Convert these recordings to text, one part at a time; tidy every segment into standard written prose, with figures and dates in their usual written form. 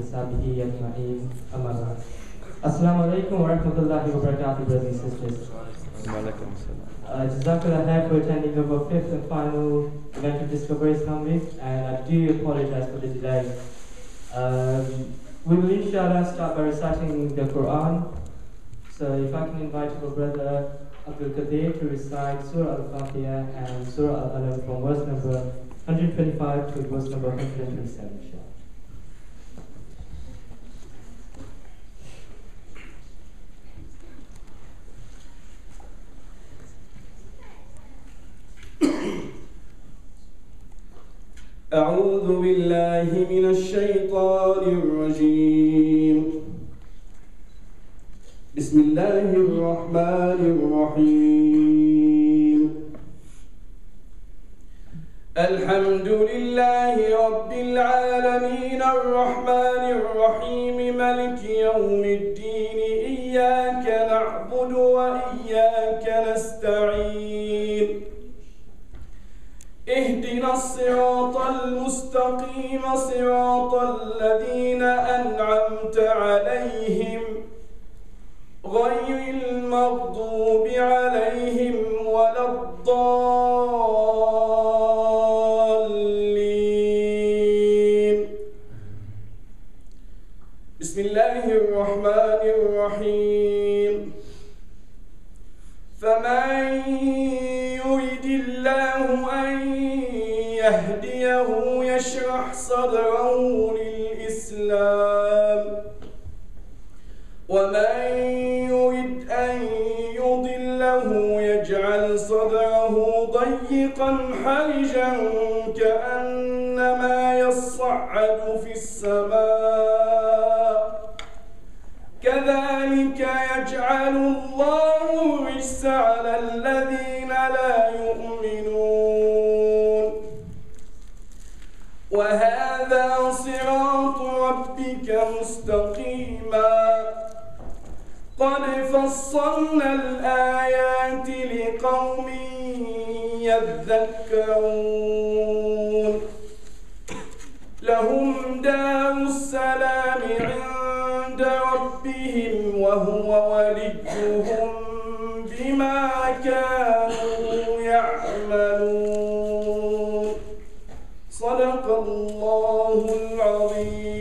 Sabihi Ajma'in Amma Ba'd. Assalamu alaikum wa rahmatullahi wa barakatuh, brothers and sisters. Jazakallah khair for attending our fifth and final event of Discover Islam Week, and I do apologize for the delay. We will inshallah start by reciting the Quran. So if I can invite our brother Abdul Qadir to recite Surah Al-Fatiha and Surah Al-Alaq from verse number 125 to verse number 127, inshallah. أعوذ بالله من الشيطان الرجيم. بسم الله الرحمن الرحيم. الحمد لله رب العالمين الرحمن الرحيم مالك يوم الدين إياك نعبد وإياك نستعين. اهدنا الصراط المستقيم صراط الذين أنعمت عليهم غير المغضوب عليهم ولا الضالين. بسم الله الرحمن الرحيم. فمن يريد الله أن يهديه يشرح صدره للإسلام، ومن يرد أن يضله يجعل صدره ضيقا حرجا كأنما يصعد في السماء، كذلك يجعل الله الرجس على الذين لا يؤمنون. وهذا صراط ربك مستقيما، قد فصلنا الآيات لقوم يذكرون. لهم دار السلام عند ربهم وهو وليهم بما كانوا يعملون. صدق الله العظيم.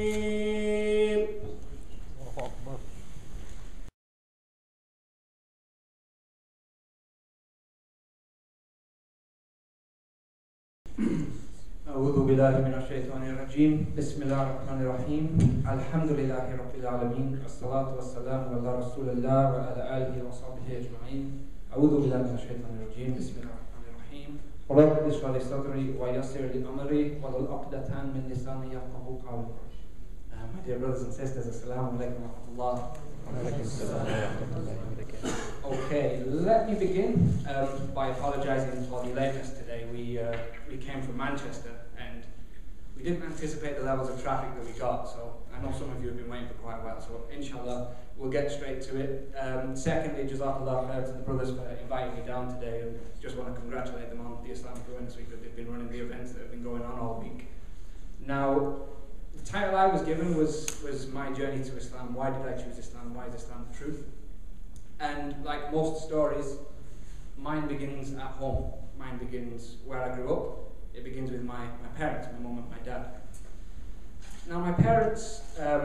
أعوذ بالله من الشيطان الرجيم. بسم الله الرحمن الرحيم. الحمد لله رب العالمين، والصلاة والسلام على رسول الله وعلى آله وصحبه أجمعين. أعوذ بالله من الشيطان الرجيم. بسم الله الرحمن الرحيم. رب اشرح لي صدري ويسر لي أمري واحلل عقدة من لساني يفقهوا قولي. My dear brothers and sisters, Assalamu alaikum wa rahmatullah. Okay, let me begin by apologizing for the lateness today. We came from Manchester and we didn't anticipate the levels of traffic that we got, so I know some of you have been waiting for quite a while, so inshallah we'll get straight to it. Secondly, jazakallah khair to the brothers for inviting me down today, and just want to congratulate them on the Islamic Awareness Week that they've been running the events that have been going on all week. Now, the title I was given was My Journey to Islam. Why did I choose Islam? Why is Islam the truth? And like most stories, mine begins at home. Mine begins where I grew up. It begins with my parents, my mum and my dad. Now my parents are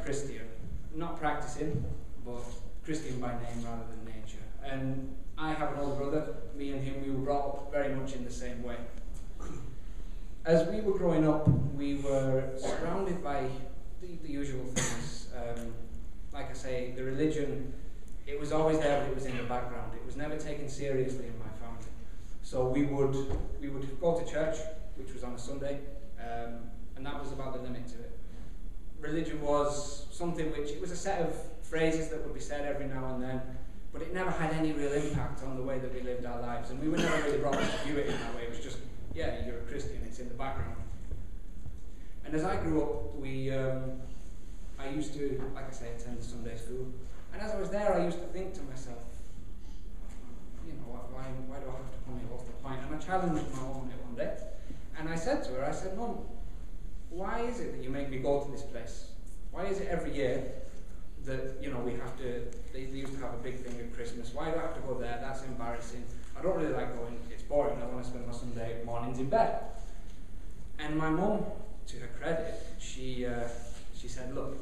Christian, not practicing, but Christian by name rather than nature. And I have an older brother. Me and him, we were brought up very much in the same way. As we were growing up, we were surrounded by the usual things. Like I say, the religion, it was always there, but it was in the background. It was never taken seriously in my family. So we would go to church, which was on a Sunday, and that was about the limit to it. Religion was something which, it was a set of phrases that would be said every now and then, but it never had any real impact on the way that we lived our lives, and we were never really brought up to view it in that way. It was just, yeah, you're a Christian, it's in the background. And as I grew up, I used to, like I say, attend Sunday school, and as I was there, I used to think to myself, you know, why do I have to come here? What's the point? And I challenged my mum on it one day, and I said to her, I said, Mum, why is it that you make me go to this place? Why is it every year that, you know, we have to, they used to have a big thing at Christmas. Why do I have to go there? That's embarrassing. I don't really like going. It's boring. I want to spend my Sunday mornings in bed. And my mum, to her credit, she said, look,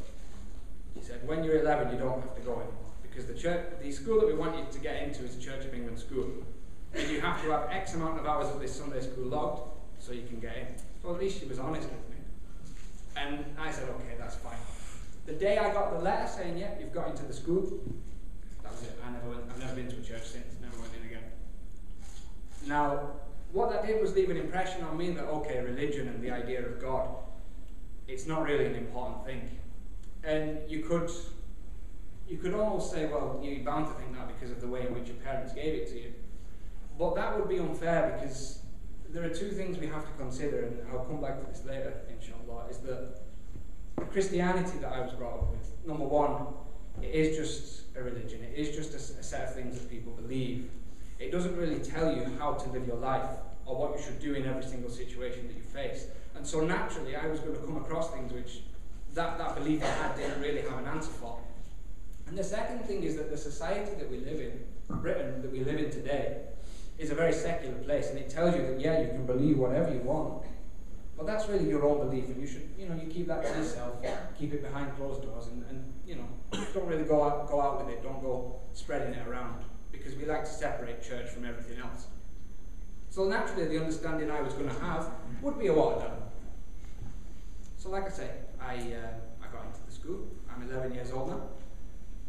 she said, when you're 11, you don't have to go anymore. Because the school that we want you to get into is a Church of England school. And you have to have X amount of hours of this Sunday school logged so you can get in. So at least she was honest with me. And I said, okay, that's fine. The day I got the letter saying, yeah, you've got into the school, that was it. I've never been to a church since, never went in again. Now, what that did was leave an impression on me that, okay, religion and the idea of God, it's not really an important thing. And you could almost say, well, you're bound to think that because of the way in which your parents gave it to you. But that would be unfair, because there are two things we have to consider, and I'll come back to this later, inshallah, is that the Christianity that I was brought up with, number one, it is just a religion. It is just a set of things that people believe. It doesn't really tell you how to live your life or what you should do in every single situation that you face. And so naturally, I was going to come across things which that belief I had didn't really have an answer for. And the second thing is that the society that we live in, Britain, that we live in today, is a very secular place, and it tells you that, yeah, you can believe whatever you want, but that's really your own belief, and you should, you keep that to yourself, keep it behind closed doors, and don't really go out with it, don't go spreading it around, because we like to separate church from everything else. So naturally, the understanding I was going to have would be a watered down. So like I say, I got into the school. I'm 11 years old now,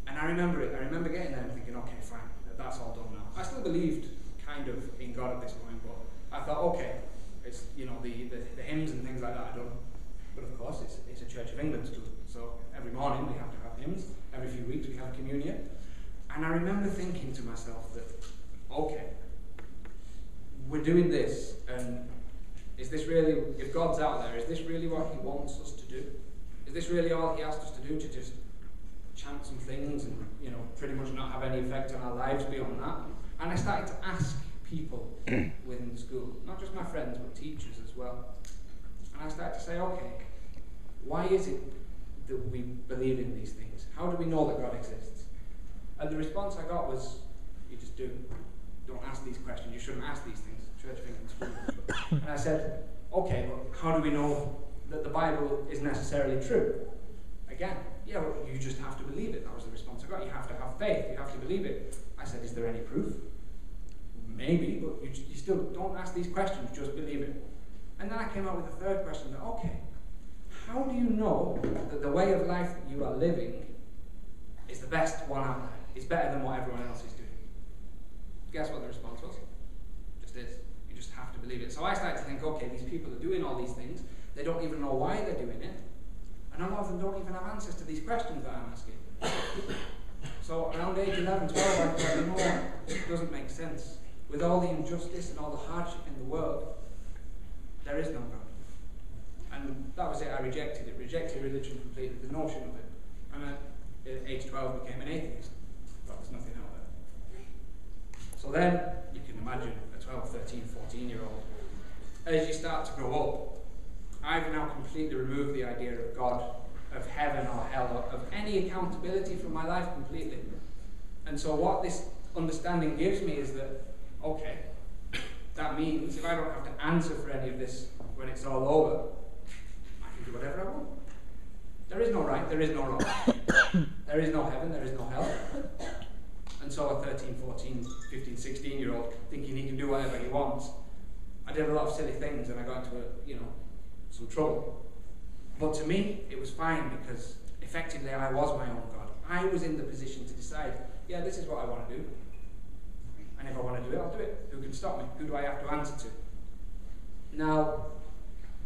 and I remember it. I remember getting there and thinking, okay, fine, that's all done now. I still believed kind of in God at this point, but I thought, okay, it's the hymns and things like that are done. But of course, it's a Church of England school, so every morning we have to have hymns. Every few weeks we have communion. And I remember thinking to myself that, okay, we're doing this, and is this really, if God's out there, is this really what He wants us to do? Is this really all He asked us to do, to just chant some things and pretty much not have any effect on our lives beyond that? And I started to ask people within the school, not just my friends, but teachers as well. And I started to say, okay, why is it that we believe in these things? How do we know that God exists? And the response I got was, you just do. Don't ask these questions. You shouldn't ask these things. Church of England school. And I said, okay, but how do we know that the Bible is necessarily true? Again, yeah, well, you just have to believe it. That was the response I got. You have to have faith. You have to believe it. I said, is there any proof? Maybe, but you still don't ask these questions, just believe it. And then I came up with a third question that, okay, how do you know that the way of life that you are living is the best one out there? It's better than what everyone else is doing. Guess what the response was? Just is. You just have to believe it. So I started to think, okay, these people are doing all these things. They don't even know why they're doing it. And a lot of them don't even have answers to these questions that I'm asking. So around age 11, 12, I thought, you know what? It doesn't make sense. With all the injustice and all the hardship in the world, there is no God. And that was it. I rejected it. Rejected religion completely, the notion of it. And at age 12 became an atheist. Well, there's nothing out there. So then, you can imagine a 12, 13, 14-year-old. As you start to grow up, I've now completely removed the idea of God, of heaven or hell, of any accountability from my life completely. And so what this understanding gives me is that, okay, that means if I don't have to answer for any of this when it's all over, I can do whatever I want. There is no right, there is no wrong. There is no heaven, there is no hell. And so a 13, 14, 15, 16-year-old thinking he can do whatever he wants. I did a lot of silly things and I got into some trouble. But to me, it was fine because effectively I was my own God. I was in the position to decide, yeah, this is what I want to do. And if I want to do it, I'll do it. Who can stop me? Who do I have to answer to? Now,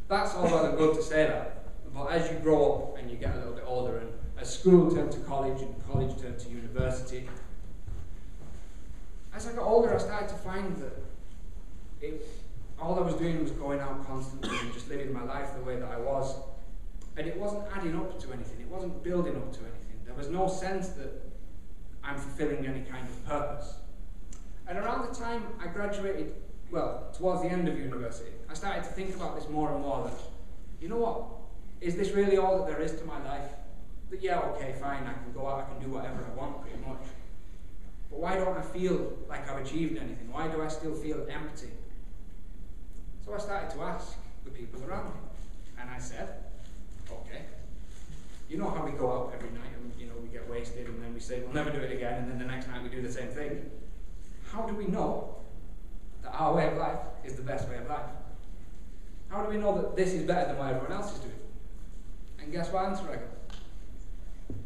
that's all well and good to say that. But as you grow up and you get a little bit older, and as school turned to college and college turned to university, as I got older, I started to find that all I was doing was going out constantly and just living my life the way that I was. And it wasn't adding up to anything. It wasn't building up to anything. There was no sense that I'm fulfilling any kind of purpose. And around the time I graduated, well, towards the end of university, I started to think about this more and more, that, you know what, Is this really all that there is to my life? That, yeah, okay, fine, I can go out, I can do whatever I want pretty much. But why don't I feel like I've achieved anything? Why do I still feel empty? So I started to ask the people around me. And I said, okay, you know how we go out every night and we get wasted and then we say we'll never do it again and then the next night we do the same thing. How do we know that our way of life is the best way of life? How do we know that this is better than what everyone else is doing? And guess what answer I got?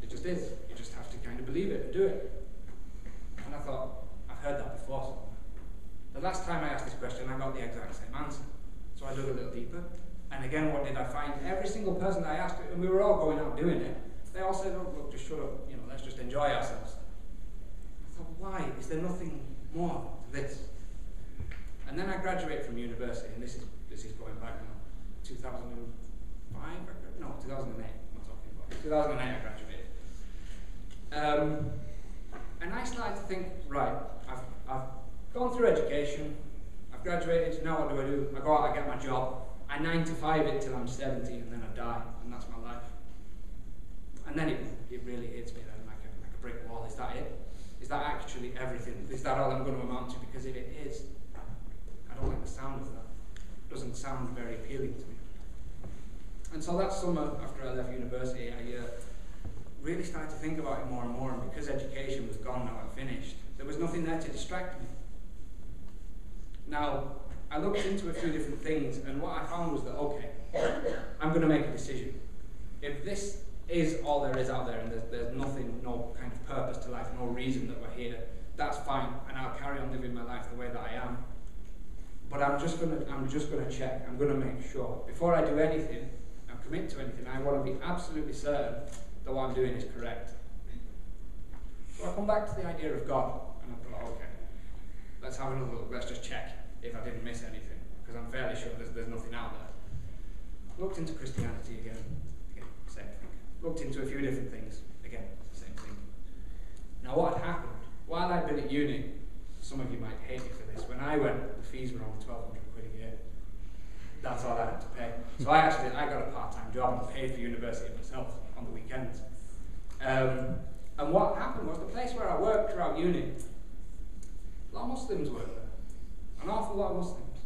It just is. You just have to kind of believe it and do it. And I thought, I've heard that before somewhere. The last time I asked this question, I got the exact same answer. So I dug a little deeper. And again, what did I find? Every single person that I asked, and we were all going out doing it, they all said, oh, look, just shut up, let's just enjoy ourselves. I thought, why? Is there nothing more to this? And then I graduated from university, and this is going back now, 2005? No, 2008, I'm talking about. 2008 I graduated. And I started to think, right, I've gone through education, I've graduated, now what do? I go out, I get my job, I 9 to 5 it till I'm 70 and then I die, and that's my life. And then it really hits me then like a brick wall. Is that it? Is that actually everything? Is that all I'm going to amount to? Because if it is, I don't like the sound of that. It doesn't sound very appealing to me. And so that summer, after I left university, I really started to think about it more and more, and because education was gone now and finished, there was nothing there to distract me. Now, I looked into a few different things, and what I found was that, okay, I'm going to make a decision. If this is all there is out there, and there's nothing, no kind of purpose to life, no reason that we're here, that's fine, and I'll carry on living my life the way that I am. But I'm just going to check. I'm going to make sure before I do anything, and commit to anything. I want to be absolutely certain that what I'm doing is correct. So I come back to the idea of God, and I thought, okay, let's have another look. Let's just check if I didn't miss anything, because I'm fairly sure there's nothing out there. Looked into Christianity again, same thing. Looked into a few different things, again, same thing. Now what had happened, while I'd been at uni, some of you might hate me for this, when I went, the fees were only 1,200 quid a year. That's all I had to pay. So I got a part-time job and paid for university myself on the weekends. And what happened was, the place where I worked throughout uni, a lot of Muslims worked there. An awful lot of Muslims.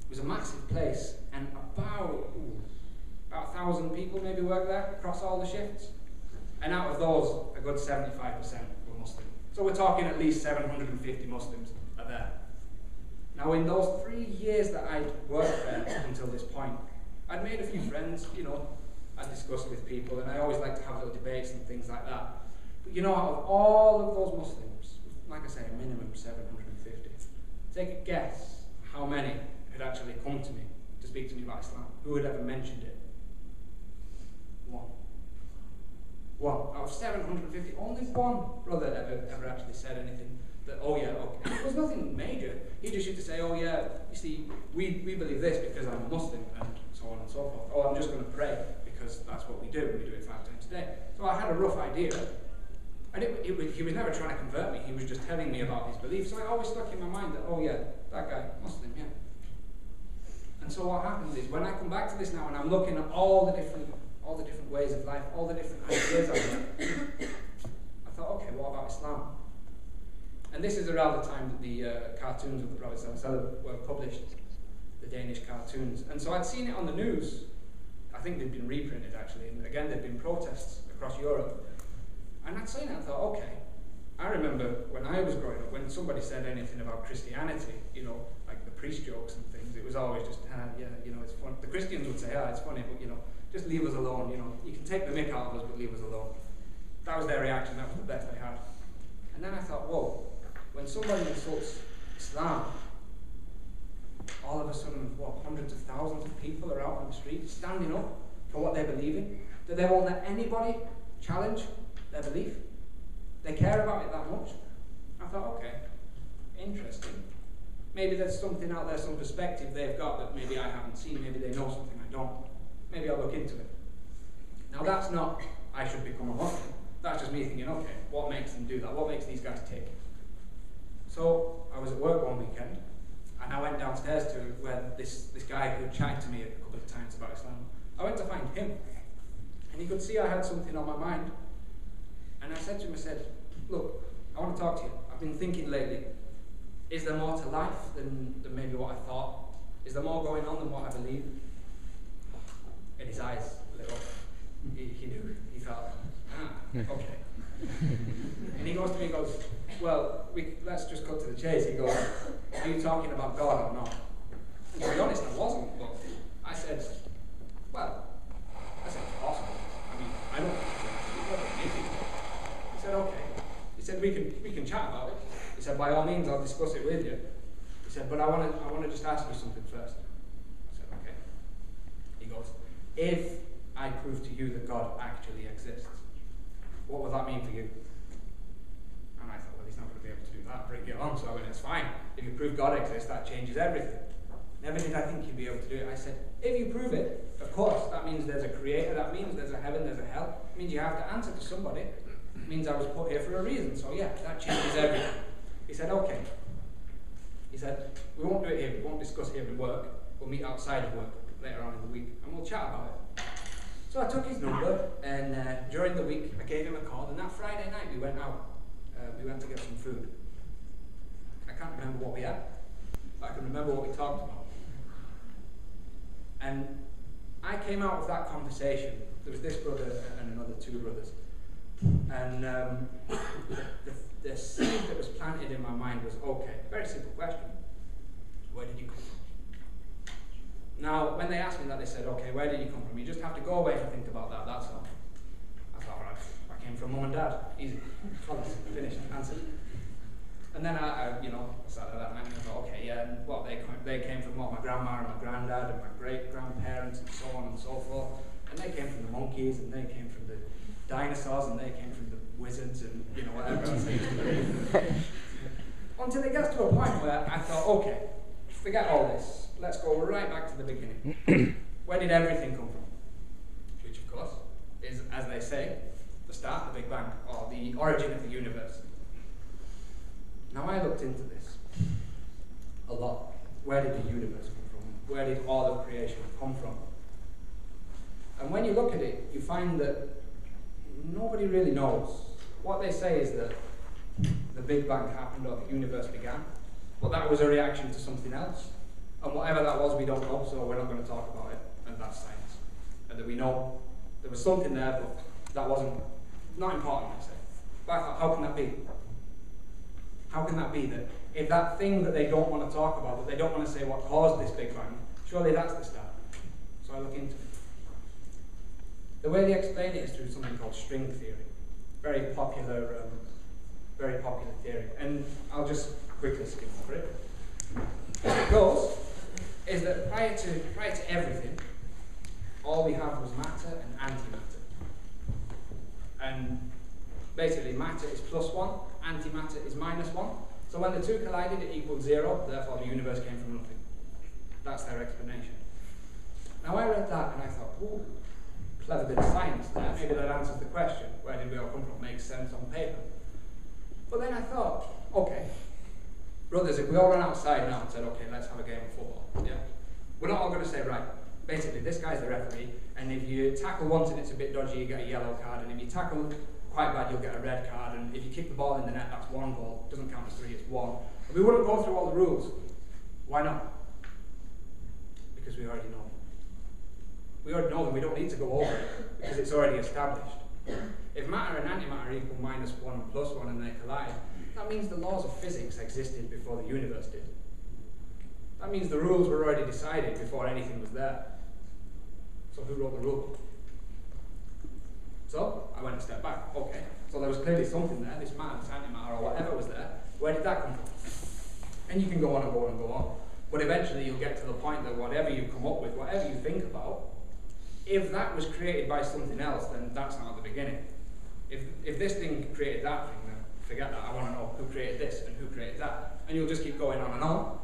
It was a massive place, and about 1,000 people maybe worked there across all the shifts. And out of those, a good 75% were Muslim. So we're talking at least 750 Muslims are there. Now in those 3 years that I'd worked there until this point, I'd made a few friends, I'd discussed with people, and I always like to have little debates and things like that. But out of all of those Muslims, like I say, a minimum 750, take a guess how many had actually come to me to speak to me about Islam. Who had ever mentioned it? One. Out of 750, only one brother ever actually said anything that, oh yeah, okay. It was nothing major. He just used to say, oh yeah, you see, we believe this because I'm a Muslim, and so on and so forth. Oh, I'm just going to pray because that's what we do. We do it 5 times a day. So I had a rough idea. He was never trying to convert me. He was just telling me about his beliefs. So it always stuck in my mind that, oh yeah, that guy, Muslim, yeah. And so what happens is, when I come back to this now and I'm looking at all the different ways of life, all the different ideas out there, I thought, okay, what about Islam? And this is around the time that the cartoons of the Prophet ﷺ were published, the Danish cartoons. And so I'd seen it on the news. I think they'd been reprinted actually, and again there'd been protests across Europe. And I'd seen it and thought, okay. I remember when I was growing up, when somebody said anything about Christianity, like the priest jokes and things, it was always just, yeah, it's fun. The Christians would say, it's funny, but just leave us alone, you can take the mick out of us, but leave us alone. That was their reaction, that was the best they had. And then I thought, whoa, when somebody insults Islam, all of a sudden, hundreds of thousands of people are out on the street standing up for what they believe in, that they won't let anybody challenge their belief. They care about it that much. I thought, okay, interesting. Maybe there's something out there, some perspective they've got that maybe I haven't seen, maybe they know something I don't. Maybe I'll look into it. Now that's not, I should become a Muslim. That's just me thinking, okay, what makes them do that? What makes these guys tick? So I was at work one weekend, and I went downstairs to where this guy who chatted to me a couple of times about Islam, I went to find him, and he could see I had something on my mind. And I said to him, I said, look, I want to talk to you. I've been thinking lately, is there more to life than maybe what I thought? Is there more going on than what I believe? And his eyes lit up. He knew. He thought, okay. And he goes to me, he goes, well, let's just cut to the chase. He goes, are you talking about God or not? And to be honest, I wasn't, but I said, well, it's possible. I mean, I don't think so. He said, okay. He said, we can chat about it. He said, by all means, I'll discuss it with you. He said, but I want to just ask you something first. I said, okay. He goes, if I prove to you that God actually exists, what would that mean for you? And I thought, well, he's not going to be able to do that. Bring it on. So I went, it's fine. If you prove God exists, that changes everything. Never did I think you'd be able to do it. I said, if you prove it, of course, that means there's a creator, that means there's a heaven, there's a hell. It means you have to answer to somebody. It means I was put here for a reason. So yeah, that changes everything. He said, okay. He said, we won't do it here, we won't discuss here at work. We'll meet outside of work later on in the week, and we'll chat about it. So I took his number, and during the week, I gave him a call, and that Friday night we went out. We went to get some food. I can't remember what we had, but I can remember what we talked about. And I came out of that conversation. There was this brother and another two brothers. And the seed that was planted in my mind was, okay, very simple question. Where did you come from? Now, when they asked me that, they said, okay, where did you come from? You just have to go away and think about that, that's all. I thought, right, I came from mum and dad. Easy. Finished, answered. And then I sat there that night and I thought, okay, yeah, and what, they came from what, my grandma and my granddad and my great-grandparents and so on and so forth. And they came from the monkeys, and they came from the dinosaurs, and they came from the wizards, and whatever else they used to do. Until it gets to a point where I thought, okay, forget all this. Let's go right back to the beginning. Where did everything come from? Which, of course, is, as they say, the start, the Big Bang, or the origin of the universe. Now, I looked into this a lot. Where did the universe come from? Where did all of creation come from? And when you look at it, you find that nobody really knows. What they say is that the Big Bang happened or the universe began, but that was a reaction to something else. And whatever that was, we don't know, so we're not going to talk about it. And that's science. And that we know there was something there, but that wasn't not important, I say. But I thought, how can that be? How can that be that if that thing that they don't want to talk about, that they don't want to say what caused this Big Bang, surely that's the start. So I look into it. The way they explain it is through something called string theory. Very popular theory. And I'll just quickly skim over it. As it goes, is that prior to everything, all we have was matter and antimatter. And basically matter is +1, antimatter is -1. So when the two collided, it equaled 0, therefore the universe came from nothing. That's their explanation. Now I read that and I thought, ooh, clever bit of science there. Maybe that answers the question. Where did we all come from? Makes sense on paper. But then I thought, okay, brothers, if we all run outside now and said, okay, let's have a game of football, yeah? We're not all going to say, right, basically, this guy's the referee, and if you tackle once and it's a bit dodgy, you get a yellow card, and if you tackle quite bad, you'll get a red card, and if you kick the ball in the net, that's 1 goal. It doesn't count as 3, it's 1. And we wouldn't go through all the rules. Why not? Because we already know. We already know them, we don't need to go over it, because it's already established. If matter and antimatter equal -1 and +1 and they collide, that means the laws of physics existed before the universe did. That means the rules were already decided before anything was there. So who wrote the rule book? So I went a step back. Okay, so there was clearly something there, this matter, this antimatter, or whatever was there. Where did that come from? And you can go on and go on and go on. But eventually you'll get to the point that whatever you come up with, whatever you think about, if that was created by something else, then that's not at the beginning. If this thing created that thing, then forget that. I want to know who created this and who created that. And you'll just keep going on and on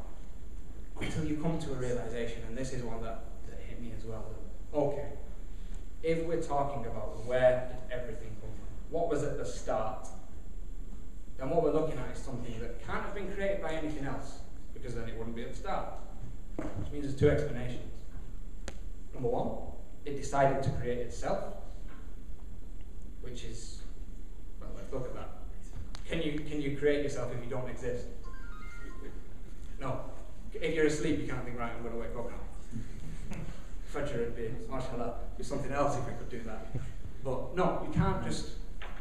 until you come to a realization, and this is one that hit me as well. That, okay, if we're talking about where did everything come from, what was at the start, then what we're looking at is something that can't have been created by anything else, because then it wouldn't be at the start. Which means there's two explanations. Number one, it decided to create itself, which is, well, let's look at that. Can you create yourself if you don't exist? No. If you're asleep, you can't think, right, I'm going to wake up now. Fudger would be, mashallah, do something else if I could do that. But no, you can't just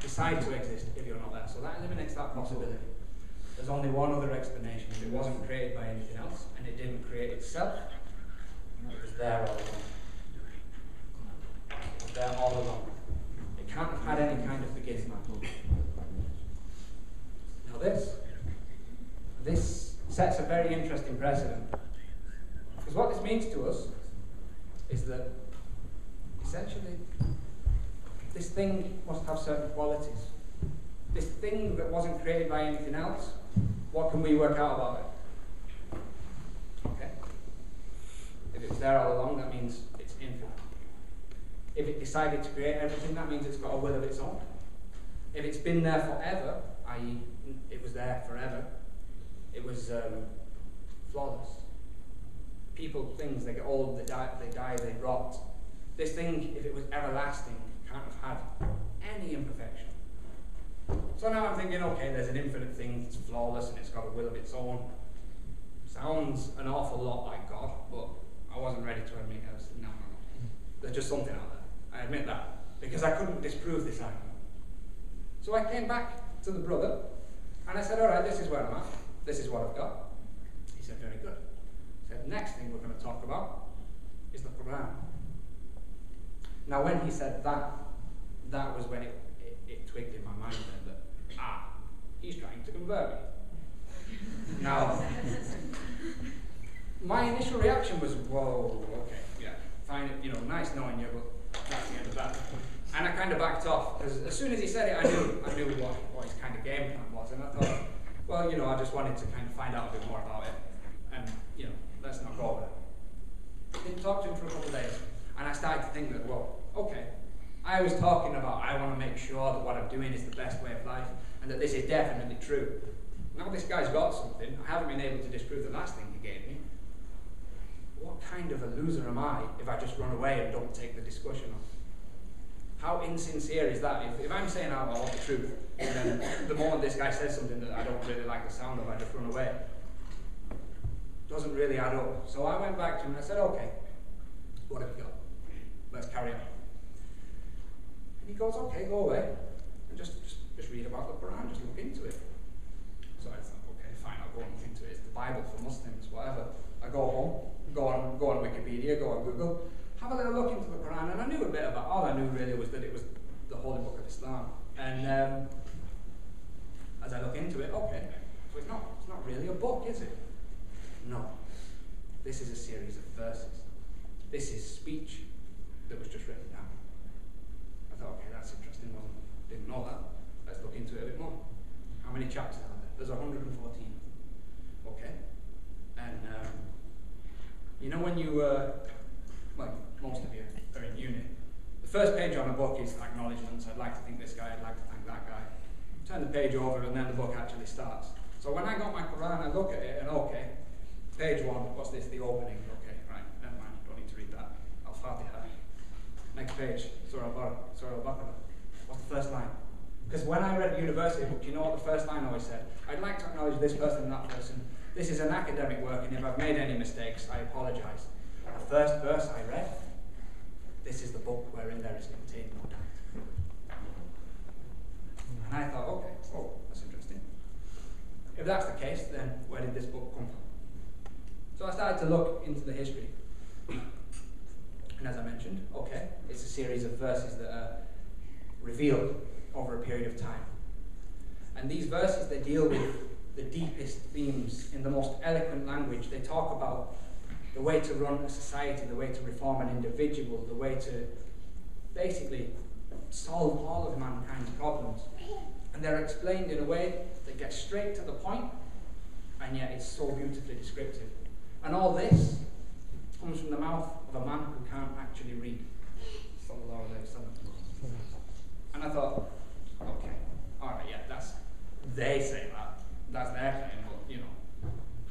decide to exist if you're not there. So that eliminates that possibility. There's only one other explanation. It wasn't created by anything else, and it didn't create itself. It was there all along. It was there all along. It can't have had any kind of beginning. Now this sets a very interesting precedent. Because what this means to us is that essentially this thing must have certain qualities. This thing that wasn't created by anything else, what can we work out about it? Okay. If it was there all along, that means it's infinite. If it decided to create everything, that means it's got a will of its own. If it's been there forever, i.e. it was there forever, it was flawless. People, things, they get old, they die, they rot. This thing, if it was everlasting, can't have had any imperfection. So now I'm thinking, okay, there's an infinite thing, it's flawless and it's got a will of its own. Sounds an awful lot like God, but I wasn't ready to admit it. I was, no. There's just something out there. I admit that, because I couldn't disprove this argument. So I came back to the brother, and I said, all right, this is where I'm at. This is what I've got. He said, very good. He said, next thing we're going to talk about is the Quran. Now, when he said that, that was when it twigged in my mind then that, he's trying to convert me. Now, my initial reaction was, whoa, okay, yeah, fine, nice knowing you, but that's the end of that. And I kind of backed off, because as soon as he said it, I knew what his kind of game plan was, and I thought, well, I just wanted to kind of find out a bit more about it, and, let's not go over it. Didn't talk to him for a couple of days, and I started to think that, well, okay, I was talking about I want to make sure that what I'm doing is the best way of life, and that this is definitely true. Now this guy's got something, I haven't been able to disprove the last thing he gave me. What kind of a loser am I if I just run away and don't take the discussion on? How insincere is that? If I'm saying I want the truth, and then the moment this guy says something that I don't really like the sound of, I just run away. Doesn't really add up. So I went back to him and I said, okay, what have you got? Let's carry on. And he goes, okay, go away. And just read about the Quran, just look into it. So I thought, okay, fine, I'll go and look into it. It's the Bible for Muslims, whatever. I go home, go on Wikipedia, go on Google, have a little look into the Quran, and I knew a bit about. All I knew really was that it was the Holy Book of Islam. And as I look into it, okay, so it's not really a book, is it? No. This is a series of verses. This is speech that was just written down. I thought, okay, that's interesting. Well, didn't know that. Let's look into it a bit more. How many chapters are there? There's 114. Okay. And when you most of you are in uni, the first page on a book is acknowledgements. I'd like to thank this guy, I'd like to thank that guy. Turn the page over and then the book actually starts. So when I got my Quran, I look at it and okay, page 1, what's this? The opening. Okay, right, never mind, don't need to read that. Al-Fatiha. Next page, Surah Al-Baqarah. What's the first line? Because when I read university book, you know what the first line always said? I'd like to acknowledge this person and that person. This is an academic work, and if I've made any mistakes, I apologize. The first verse I read, this is the book wherein there is contained no doubt. And I thought, okay, that's interesting. If that's the case, then where did this book come from? So I started to look into the history. And as I mentioned, okay, it's a series of verses that are revealed over a period of time. And these verses, they deal with the deepest themes in the most eloquent language. They talk about the way to run a society, the way to reform an individual, the way to basically solve all of mankind's problems. And they're explained in a way that gets straight to the point, and yet it's so beautifully descriptive. And all this comes from the mouth of a man who can't actually read. And I thought, okay, alright, yeah, they say that. That's their claim, but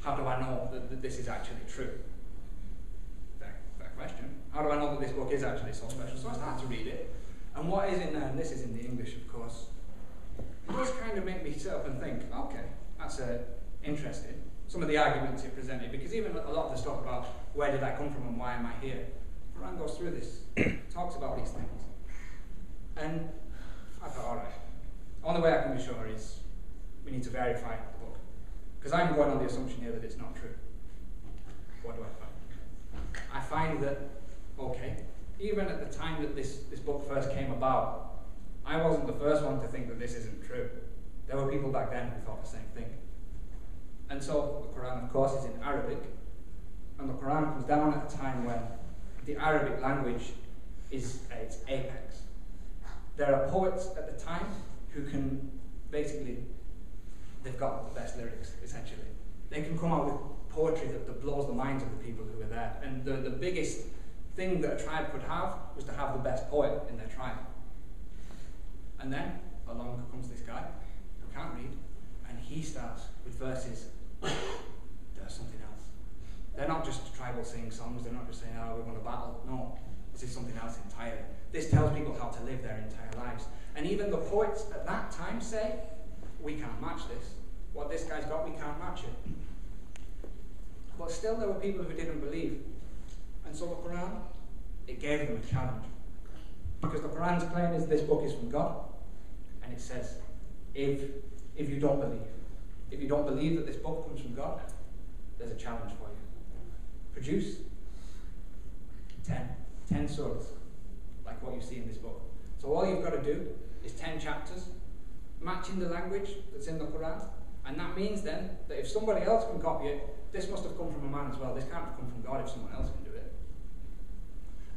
how do I know that this is actually true? Back question. How do I know that this book is actually so special? So I started to read it. And what is in there, and this is in the English, of course, it does kind of make me sit up and think, okay, that's interesting. Some of the arguments it presented, because even a lot of the stuff about where did I come from and why am I here, Quran goes through this, talks about these things. And I thought, alright, the only way I can be sure is we need to verify the book. Because I'm going on the assumption here that it's not true. What do I find? I find that, okay, even at the time that this book first came about, I wasn't the first one to think that this isn't true. There were people back then who thought the same thing. And so the Quran, of course, is in Arabic, and the Quran comes down at a time when the Arabic language is at its apex. There are poets at the time who can basically, they've got the best lyrics, essentially. They can come out with poetry that blows the minds of the people who are there. And the biggest thing that a tribe could have was to have the best poet in their tribe. And then along comes this guy who can't read, and he starts with verses. There's something else. They're not just tribal singing songs, they're not just saying, oh, we're going to battle. No, this is something else entirely. This tells people how to live their entire lives. And even the poets at that time say, we can't match this. What this guy's got, we can't match it. But still there were people who didn't believe. And so the Quran, it gave them a challenge. Because the Quran's claim is this book is from God. And it says, if you don't believe that this book comes from God, there's a challenge for you. Produce 10 surahs, like what you see in this book. So all you've got to do is 10 chapters, matching the language that's in the Quran. And that means then that if somebody else can copy it, this must have come from a man as well. This can't have come from God if someone else can do it.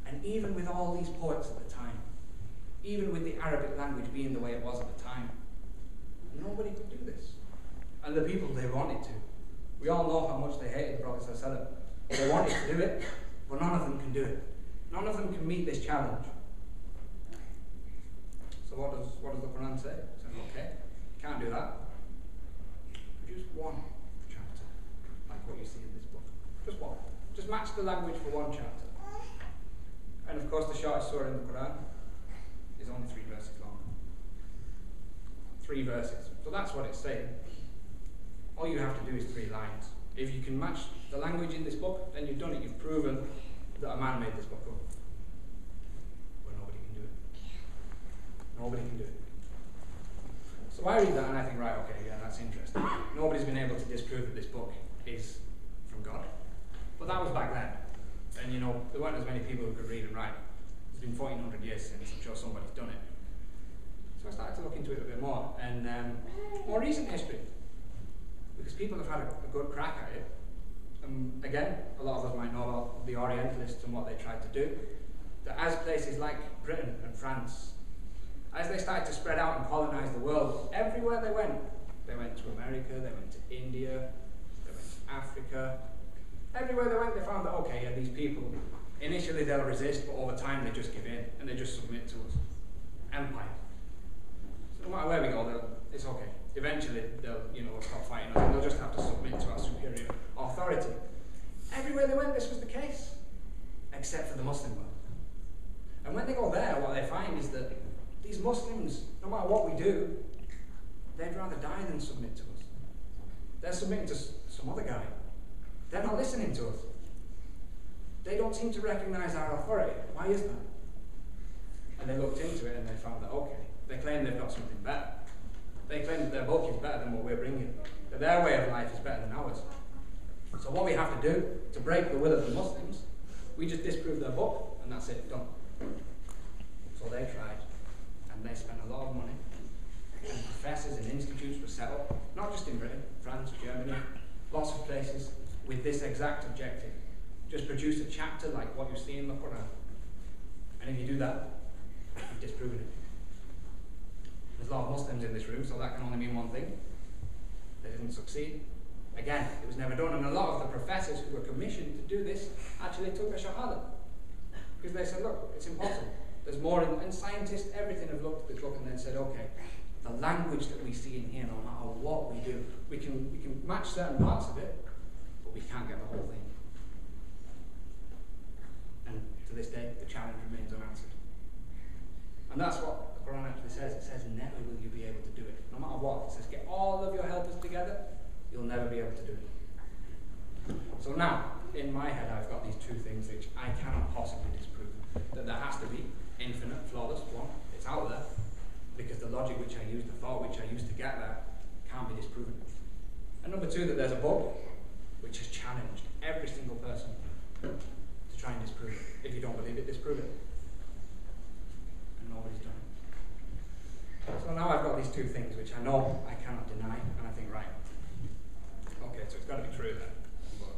And even with all these poets at the time, even with the Arabic language being the way it was at the time, nobody could do this. And the people, they wanted to. We all know how much they hated the Prophet ﷺ. They wanted to do it, but none of them can do it. None of them can meet this challenge. So what does the Quran say? It says, okay, can't do that. Produce one chapter, like what you see in this book. Just one. Just match the language for one chapter. And of course the shortest surah in the Quran is only 3 verses long. 3 verses. So that's what it's saying. All you have to do is 3 lines. If you can match the language in this book, then you've done it. You've proven that a man made this book up. But nobody can do it. Nobody can do it. So I read that and I think, right, okay, yeah, that's interesting. Nobody's been able to disprove that this book is from God. But that was back then. And you know, there weren't as many people who could read and write. It's been 1400 years since, I'm sure somebody's done it. So I started to look into it a bit more. And more recent history. Because people have had a good crack at it. Again, a lot of us might know about the Orientalists and what they tried to do. That as places like Britain and France, as they started to spread out and colonize the world, everywhere they went to America, they went to India, they went to Africa. Everywhere they went, they found that, okay, yeah, these people, initially they'll resist, but over time they just give in and they just submit to us. Empire. So no matter where we go, it's okay. Eventually they'll stop fighting us and they'll just have to submit to our superior authority. Everywhere they went, this was the case, except for the Muslim world. And when they go there, what they find is that these Muslims, no matter what we do, they'd rather die than submit to us. They're submitting to some other guy. They're not listening to us. They don't seem to recognize our authority. Why is that? And they looked into it and they found that, okay, they claim they've got something better. They claim that their book is better than what we're bringing. That their way of life is better than ours. So what we have to do to break the will of the Muslims, we just disprove their book and that's it, done. So they tried. And they spent a lot of money. And professors and institutes were set up, not just in Britain, France, Germany, lots of places, with this exact objective. Just produce a chapter like what you see in the Quran. And if you do that, you've disproven it. There's a lot of Muslims in this room, so that can only mean one thing. They didn't succeed. Again, it was never done. And a lot of the professors who were commissioned to do this actually took a shahada. Because they said, look, it's impossible. There's more, and scientists, everything have looked at the book and then said, okay, the language that we see in here, no matter what we do, we can match certain parts of it, but we can't get the whole thing. And So now, in my head, I've got these two things which I cannot possibly disprove. That there has to be infinite, flawless, one, it's out there, because the logic which I use, the thought which I use to get there, can't be disproven. And number two, that there's a bug which has challenged every single person to try and disprove it. If you don't believe it, disprove it. And nobody's done it. So now I've got these two things which I know I cannot deny, and I think, right, okay, so it's got to be true then. But,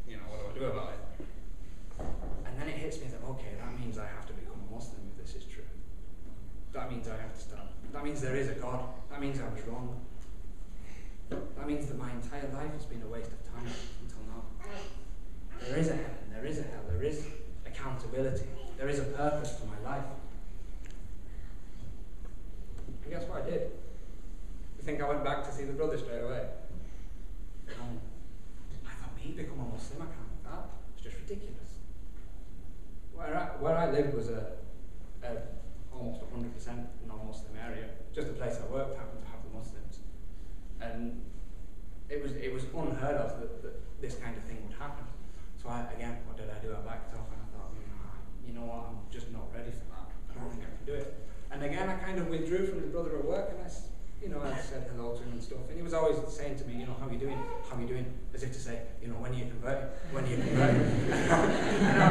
you know, what do I do about it? And then it hits me that, okay, that means I have to become a Muslim if this is true. That means I have to start. That means there is a God. That means I was wrong. That means that my entire life has been a waste of time until now. There is a heaven, there is a hell, there is accountability, there is a purpose to my life. And guess what I did? You think I went back to see the brother straight away? No. I thought me become a Muslim, I can't do that. It's just ridiculous. Where I lived was a almost 100% non-Muslim area. Just the place I worked happened to have the Muslims. And it was unheard of that this kind of thing would happen. So again, what did I do? I backed off and I thought, you know what, I'm just not ready for that. I don't think I can do it. And again, I kind of withdrew from his brother at work, and I said hello to him and stuff. And he was always saying to me, how are you doing? How are you doing? As if to say, when are you converting? When are you converting? And I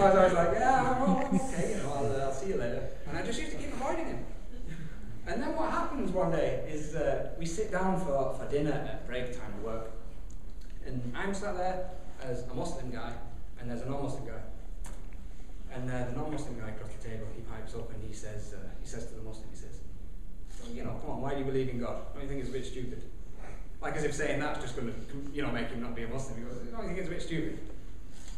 was always like, yeah, I'm okay, I'll see you later. And I just used to keep avoiding him. And then what happens one day is we sit down for dinner at break time at work. And I'm sat there as a Muslim guy, and there's a non-Muslim guy. And the non-Muslim guy across the table, he pipes up and he says to the Muslim, he says, come on, why do you believe in God? Don't you think it's a bit stupid? Like as if saying that's just going to, make him not be a Muslim. He goes, don't you think it's a bit stupid?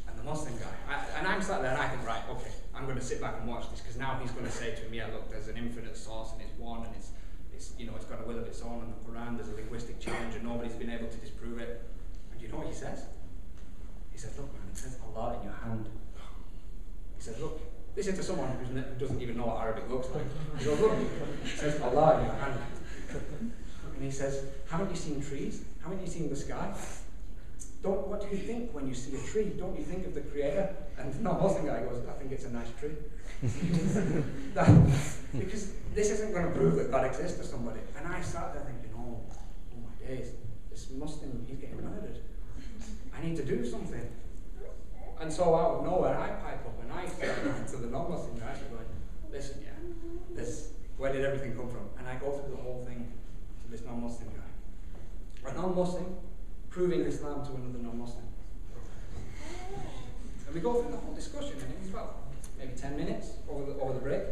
And the Muslim guy, and I'm sat there and I think, right, okay, I'm going to sit back and watch this, because now he's going to say to him, yeah, look, there's an infinite source and it's one, and it's got a will of its own, and the Quran, there's a linguistic challenge and nobody's been able to disprove it. And you know what he says? He says, look man, it says Allah in your hand. He says, look, this is to someone who doesn't even know what Arabic looks like. He goes, look, it says Allah in your hand. And he says, haven't you seen trees? Haven't you seen the sky? What do you think when you see a tree? Don't you think of the Creator? And the non-Muslim guy goes, I think it's a nice tree. Because this isn't going to prove that God exists to somebody. And I sat there thinking, oh my days, this Muslim, he's getting murdered. I need to do something. And so out of nowhere, I pipe up and I say to the non-Muslim guy, I'm going, listen, where did everything come from? And I go through the whole thing to this non-Muslim guy. A non-Muslim proving Islam to another non-Muslim. And we go through the whole discussion, and it's about maybe 10 minutes over the break.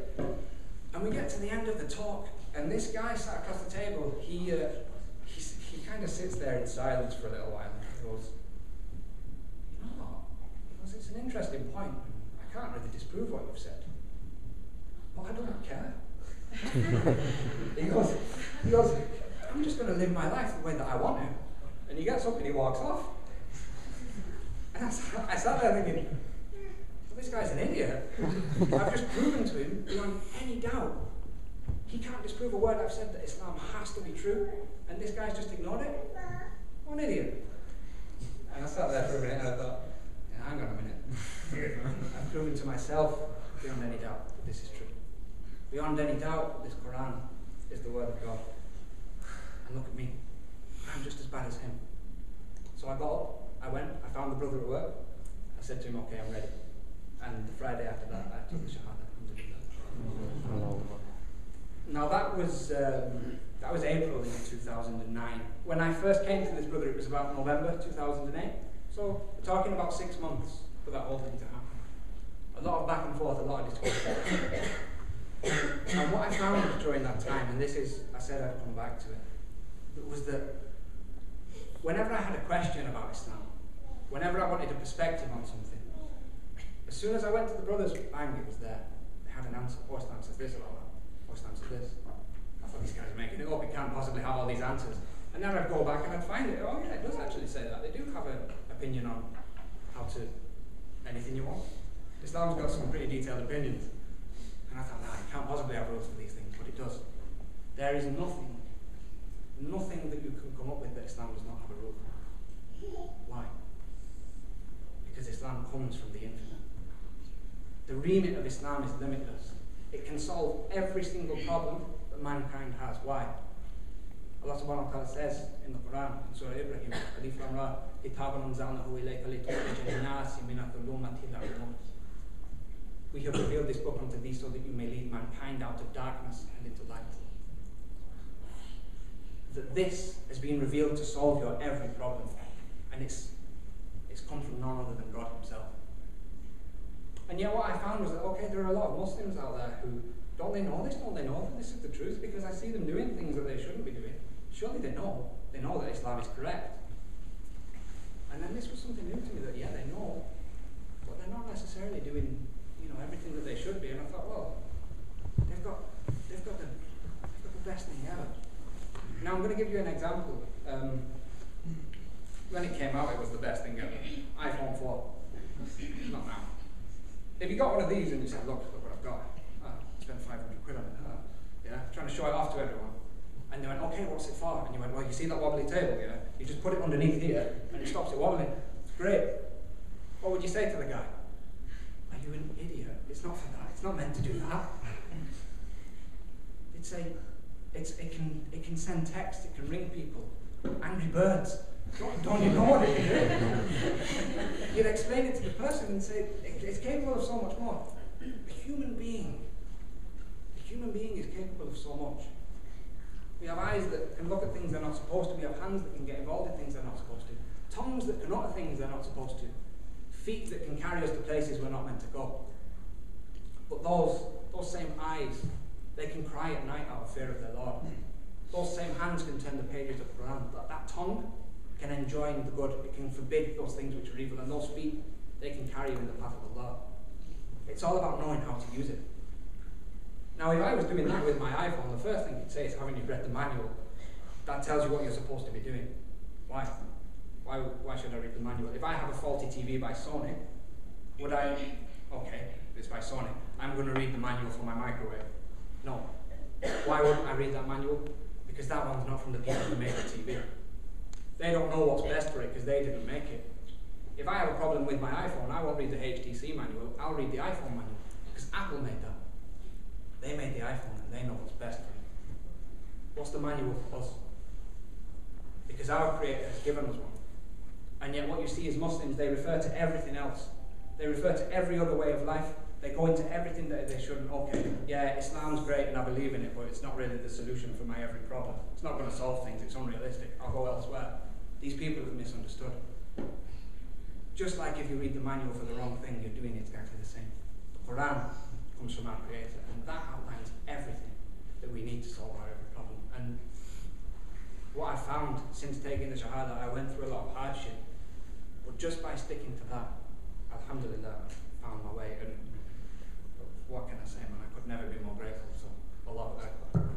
And we get to the end of the talk, and this guy sat across the table, he kind of sits there in silence for a little while, and he goes, it's an interesting point. I can't really disprove what you've said. But I don't care. He goes, I'm just going to live my life the way that I want to. And he gets up and he walks off. And I sat there thinking, well, this guy's an idiot. I've just proven to him beyond any doubt. He can't disprove a word I've said that Islam has to be true. And this guy's just ignored it. What an idiot. And I sat there for a minute and I thought, hang on a minute. I've proven to myself beyond any doubt that this is true. Beyond any doubt, this Quran is the word of God. And look at me. I'm just as bad as him. So I got up, I went, I found the brother at work. I said to him, okay, I'm ready. And the Friday after that, I took the Shahada. Now that was April in 2009. When I first came to this brother, it was about November 2008. So we're talking about 6 months for that whole thing to happen. A lot of back and forth, a lot of discussion. And what I found during that time, and this is, I said I'd come back to it, was that whenever I had a question about Islam, whenever I wanted a perspective on something, as soon as I went to the brothers, bang, it was there. They had an answer. Oh, Islam says this about that. Oh, Islam says this. I thought these guys are making it up. It can't possibly have all these answers. And then I'd go back and I'd find it. Oh yeah, it does actually say that. They do have an opinion on how to anything you want. Islam's got some pretty detailed opinions. And I thought, nah, you can't possibly have rules for these things, but it does. There is nothing that you can come up with that Islam does not have a rule for. Why? comes from the infinite. The remit of Islam is limitless. It can solve every single problem that mankind has. Why? Allah subhanahu wa ta'ala says in the Quran, in Surah Ibrahim, Alif Lam Ra, كِتَابًا أَنزَلْنَاهُ إِلَيْكَ لِتُخْرِجَ النَّاسِ مِنَ الظُّلُمَاتِ إِلَى النُّورِ. We have revealed this book unto thee so that you may lead mankind out of darkness and into light. That this has been revealed to solve your every problem, and it's come from none other than God himself. And yet what I found was that, okay, there are a lot of Muslims out there who, don't they know this is the truth, because I see them doing things that they shouldn't be doing. Surely they know that Islam is correct. And then this was something new to me, that yeah, they know, but they're not necessarily doing, everything that they should be. And I thought, well, they've got the best thing ever. Now I'm going to give you an example. When it came out, it was the best thing ever. iPhone 4. Not now. If you got one of these and you said, look what I've got. I spent 500 quid on it. Trying to show it off to everyone. And they went, okay, what's it for? And you went, well, you see that wobbly table, You just put it underneath here and it stops it wobbling. It's great. What would you say to the guy? Are you an idiot? It's not for that. It's not meant to do that. It can send text, it can ring people. Angry Birds. Don't you know what it can do? You'd explain it to the person and say, it's capable of so much more. A human being is capable of so much. We have eyes that can look at things they're not supposed to. We have hands that can get involved in things they're not supposed to. Tongues that can utter things they're not supposed to. Feet that can carry us to places we're not meant to go. But those same eyes, they can cry at night out of fear of their Lord. Those same hands can turn the pages of the Quran. That tongue can enjoin the good. It can forbid those things which are evil. And those feet, they can carry you in the path of Allah. It's all about knowing how to use it. Now, if I was doing that with my iPhone, the first thing you'd say is, haven't you read the manual? That tells you what you're supposed to be doing. Why? Why should I read the manual? If I have a faulty TV by Sony, would I, okay, it's by Sony, I'm going to read the manual for my microwave. No. Why wouldn't I read that manual? Because that one's not from the people who made the TV. They don't know what's best for it because they didn't make it. If I have a problem with my iPhone, I won't read the HTC manual, I'll read the iPhone manual. Because Apple made that. They made the iPhone and they know what's best for it. What's the manual for us? Because our Creator has given us one. And yet what you see is Muslims, they refer to everything else. They refer to every other way of life. They go into everything that they shouldn't. Okay, yeah, Islam's great and I believe in it, but it's not really the solution for my every problem. It's not going to solve things, it's unrealistic. I'll go elsewhere. These people have misunderstood. Just like if you read the manual for the wrong thing, you're doing exactly the same. The Quran comes from our Creator, and that outlines everything that we need to solve our every problem. And what I found since taking the Shahada, I went through a lot of hardship, but just by sticking to that, alhamdulillah, I found my way. And what can I say, man? I could never be more grateful. So, Allahu Akbar.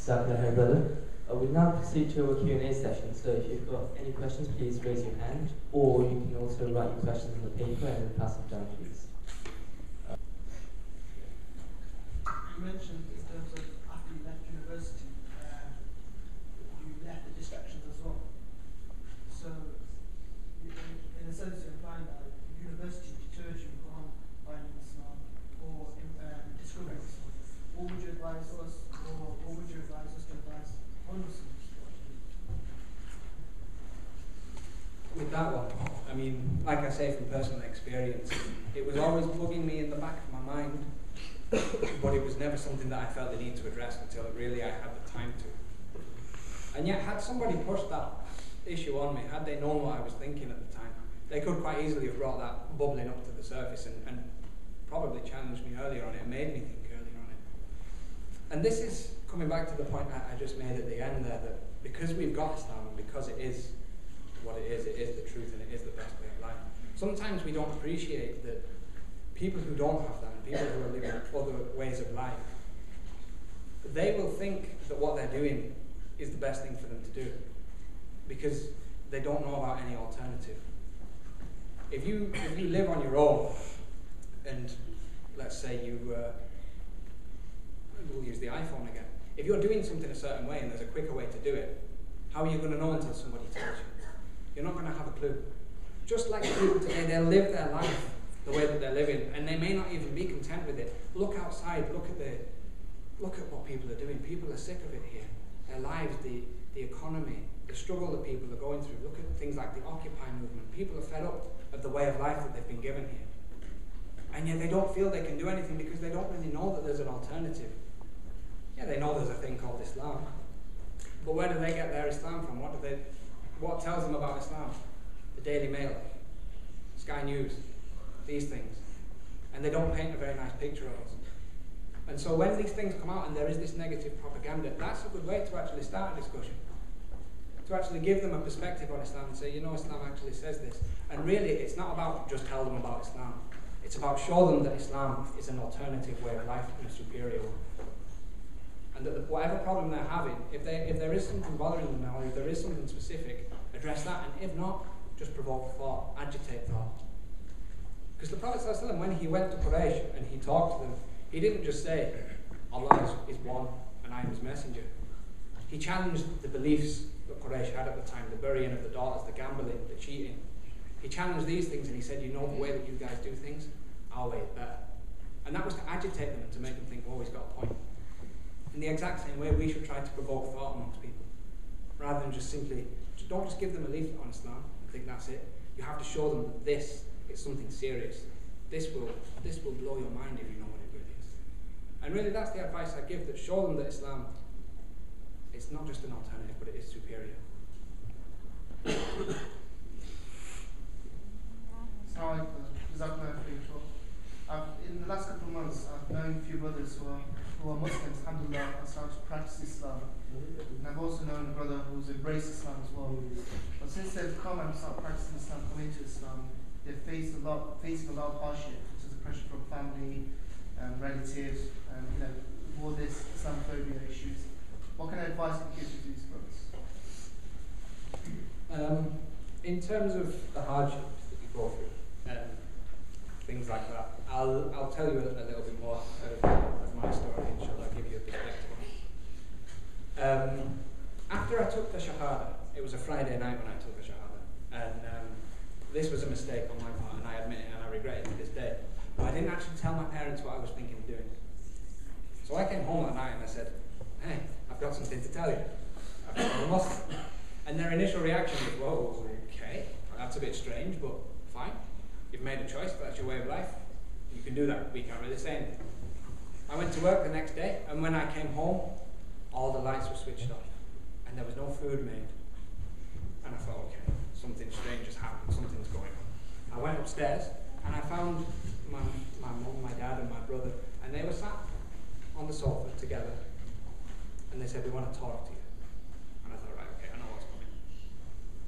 Jazakallah, brother. We'll now proceed to our Q&A session. So if you've got any questions, please raise your hand, or you can also write your questions on the paper and pass it down, please. You mentioned in terms of after you left university, you left the distractions as well. So, in a sense, you're implying that university deterred you from finding Islam or discovering Islam. What would you advise us, or what would you advise us to advise on Muslims? With that one, I mean, like I say from personal experience, it was always bugging me in the back of my mind, but it was never something that I felt the need to address until really I had the time to. And yet, had somebody pushed that issue on me, had they known what I was thinking at the time, they could quite easily have brought that bubbling up to the surface and probably challenged me earlier on it, made me think earlier on it. And this is coming back to the point I just made at the end there, that because we've got Islam and because it is what it is the truth and it is the best way of life, sometimes we don't appreciate that people who don't have that and people who are living other ways of life, they will think that what they're doing is the best thing for them to do because they don't know about any alternative. If you live on your own and let's say we'll use the iPhone again. If you're doing something a certain way and there's a quicker way to do it, how are you going to know until somebody tells you? You're not going to have a clue. Just like people today, they'll live their life the way that they're living, and they may not even be content with it. Look outside, look at what people are doing. People are sick of it here. Their lives, the economy, the struggle that people are going through. Look at things like the Occupy movement. People are fed up of the way of life that they've been given here. And yet they don't feel they can do anything because they don't really know that there's an alternative. Yeah, they know there's a thing called Islam. But where do they get their Islam from? What tells them about Islam? The Daily Mail, Sky News, these things. And they don't paint a very nice picture of us. And so when these things come out and there is this negative propaganda, that's a good way to actually start a discussion. To actually give them a perspective on Islam and say, you know, Islam actually says this. And really, it's not about just tell them about Islam. It's about show them that Islam is an alternative way of life and a superior one. And that whatever problem they're having, if there is something bothering them now, or if there is something specific, address that. And if not, just provoke thought, agitate thought. Because the Prophet ﷺ, when he went to Quraysh and he talked to them, he didn't just say, Allah is one and I am his messenger. He challenged the beliefs that Quraysh had at the time, the burying of the daughters, the gambling, the cheating. He challenged these things and he said, you know the way that you guys do things? Our way is better. And that was to agitate them and to make them think, oh, he's got a point. In the exact same way, we should try to provoke thought amongst people. Rather than just simply, don't just give them a leaflet on Islam and think that's it. You have to show them that this is something serious. This will blow your mind if you know what it really is. And really that's the advice I give, that show them that Islam is not just an alternative, but it is superior. In the last couple of months, I've known a few brothers who are Muslims, alhamdulillah, and started to practice Islam. And I've also known a brother who's embraced Islam as well. But since they've come and started practicing Islam, come into Islam, they've facing a lot of hardship, such as the pressure from family, relatives, and all this Islamophobia issues. What kind of advice can you give to these brothers? In terms of the hardships that you go through, things like that, I'll tell you a little bit more of my story, inshallah. I'll give you a perspective on it. After I took the Shahada, it was a Friday night when I took the Shahada, and this was a mistake on my part, and I admit it, and I regret it to this day. But I didn't actually tell my parents what I was thinking of doing. So I came home that night and I said, hey, I've got something to tell you. I've become a Muslim. And their initial reaction was, whoa, okay, that's a bit strange, but fine. You've made a choice, that's your way of life. You can do that, we can't really say anything. I went to work the next day, and when I came home, all the lights were switched off, and there was no food made. And I thought, okay, something strange has happened, something's going on. I went upstairs, and I found my mum, my dad, and my brother, and they were sat on the sofa together, and they said, we want to talk to you. And I thought, right, okay, I know what's coming.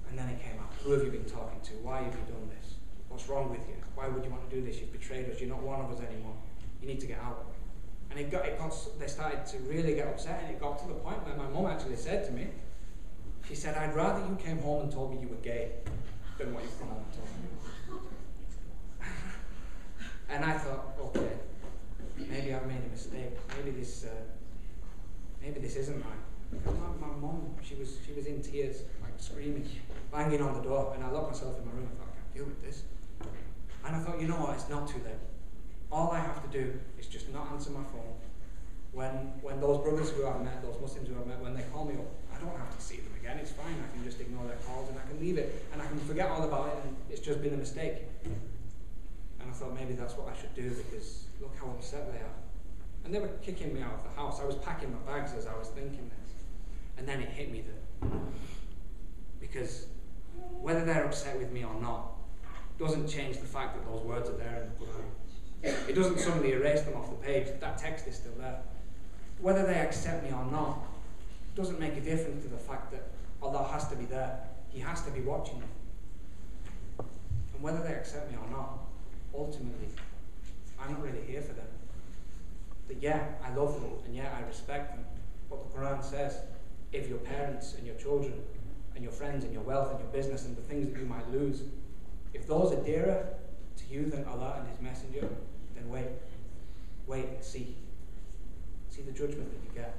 And then it came out, who have you been talking to? Why have you done this? What's wrong with you? Why would you want to do this? You've betrayed us. You're not one of us anymore. You need to get out. And they started to really get upset, and it got to the point where my mum actually said to me, she said, I'd rather you came home and told me you were gay than what you've come home and told me. And I thought, okay, maybe I've made a mistake. Maybe this isn't right. Because my mum, she was in tears, like screaming, banging on the door, and I locked myself in my room. I thought, I can't deal with this. And I thought, you know what, it's not too late. All I have to do is just not answer my phone. When those brothers who I've met, those Muslims who I've met, when they call me up, I don't have to see them again. It's fine. I can just ignore their calls and I can leave it and I can forget all about it, and it's just been a mistake. And I thought maybe that's what I should do, because look how upset they are. And they were kicking me out of the house. I was packing my bags as I was thinking this. And then it hit me because whether they're upset with me or not doesn't change the fact that those words are there in the Quran. It doesn't suddenly erase them off the page. That text is still there. Whether they accept me or not doesn't make a difference to the fact that Allah has to be there. He has to be watching me. And whether they accept me or not, ultimately, I'm not really here for them. That yeah, I love them, and yeah, I respect them. But the Quran says, if your parents and your children and your friends and your wealth and your business and the things that you might lose, if those are dearer to you than Allah and His Messenger, then wait and see. See the judgment that you get.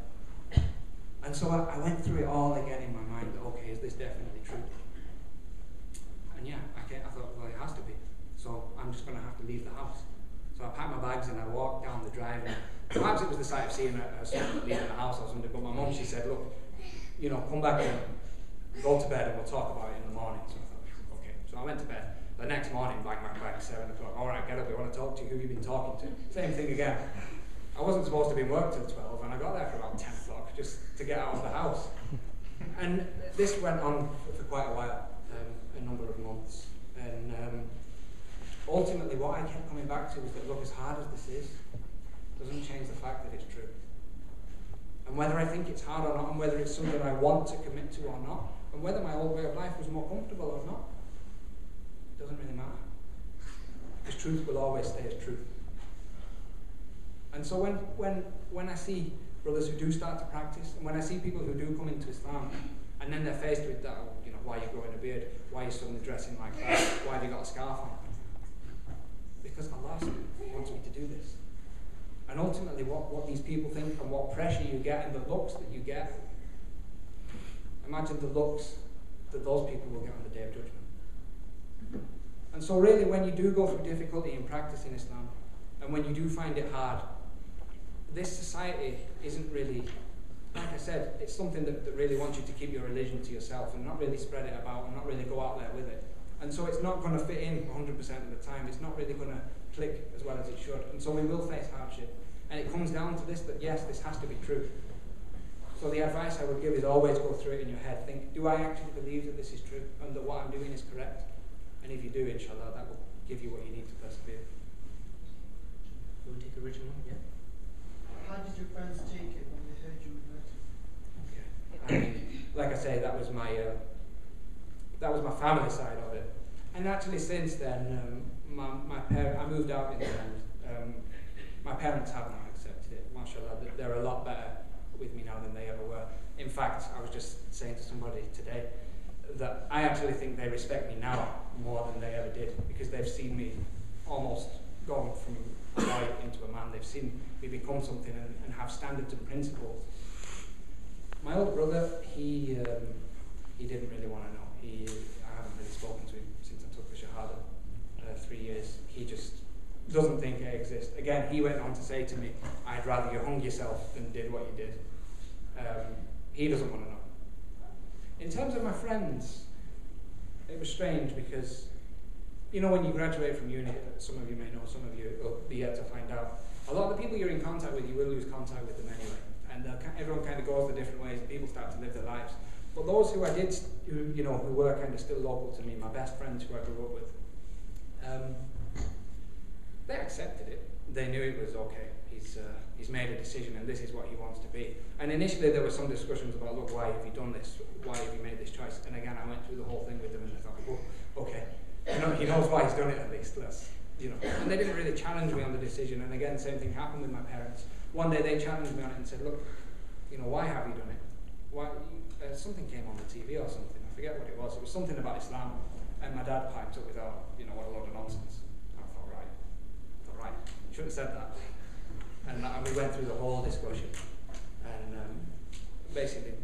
And so I went through it all again in my mind. Okay, is this definitely true? And yeah, I thought, well, it has to be. So I'm just going to have to leave the house. So I packed my bags and I walked down the drive. And perhaps it was the sight of seeing someone leaving the house or something. But my mum, she said, look, you know, come back and go to bed and we'll talk about it in the morning. So I thought, okay. So I went to bed. The next morning, bang, 7 o'clock. All right, get up, we want to talk to you. Who have you been talking to? Same thing again. I wasn't supposed to be in work till 12, and I got there for about 10 o'clock just to get out of the house. And this went on for quite a while, a number of months. And ultimately, what I kept coming back to was that, look, as hard as this is, doesn't change the fact that it's true. And whether I think it's hard or not, and whether it's something I want to commit to or not, and whether my old way of life was more comfortable or not, it doesn't really matter. Because truth will always stay as truth. And so when I see brothers who do start to practice, and when I see people who do come into Islam, and then they're faced with that, you know, why are you growing a beard? Why are you suddenly dressing like that? Why have you got a scarf on? Because Allah wants me to do this. And ultimately what these people think and what pressure you get and the looks that you get, imagine the looks that those people will get on the Day of Judgment. And so really when you do go through difficulty in practicing Islam, and when you do find it hard, this society isn't really, like I said, it's something that really wants you to keep your religion to yourself and not really spread it about and not really go out there with it. And so it's not going to fit in 100% of the time. It's not really going to click as well as it should. And so we will face hardship. And it comes down to this, that yes, this has to be true. So the advice I would give is always go through it in your head. Think, do I actually believe that this is true and that what I'm doing is correct? And if you do, inshallah, that will give you what you need to persevere. Will we take original? Yeah. How did your friends take it when they heard you were Okay. I mean, like I say, that was my family side of it. And actually, since then, I moved out in the end. My parents have not accepted it. MashaAllah, they're a lot better with me now than they ever were. In fact, I was just saying to somebody today that I actually think they respect me now more than they ever did, because they've seen me almost going from a boy into a man. They've seen me become something and have standards and principles. My older brother, he didn't really want to know. I haven't really spoken to him since I took the Shahada 3 years. He just doesn't think I exist. Again, he went on to say to me, I'd rather you hung yourself than did what you did. He doesn't want to know. In terms of my friends, it was strange because, you know, when you graduate from uni, some of you may know, some of you will be yet to find out, a lot of the people you're in contact with, you will lose contact with them anyway. And everyone kind of goes their different ways, and people start to live their lives. But those who who were kind of still local to me, my best friends who I grew up with, they accepted it. They knew it was okay. He's made a decision and this is what he wants to be. And initially there were some discussions about, look, why have you done this? Why have you made this choice? And again, I went through the whole thing with them and I thought, oh, okay. He knows why he's done it at least. And they didn't really challenge me on the decision. And again, same thing happened with my parents. One day they challenged me on it and said, look, why have you done it? Why? Something came on the TV or something. I forget what it was. It was something about Islam. And my dad piped up with, what a load of nonsense. I thought, right. You shouldn't have said that. And we went through the whole discussion. And basically,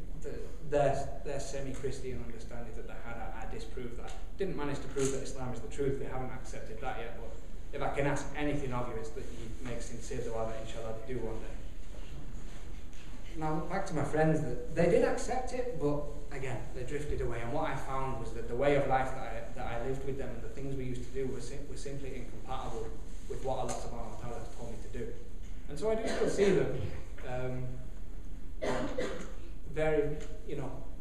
their semi-Christian understanding that they had, I disproved that. Didn't manage to prove that Islam is the truth. They haven't accepted that yet. But if I can ask anything of you, it's that you make sincere dua that inshallah they do one day. Now, back to my friends, that they did accept it, but again, they drifted away. And what I found was that the way of life that I lived with them and the things we used to do were simply incompatible with what Allah subhanahu wa ta'ala has told me to do. And so I do still see them very,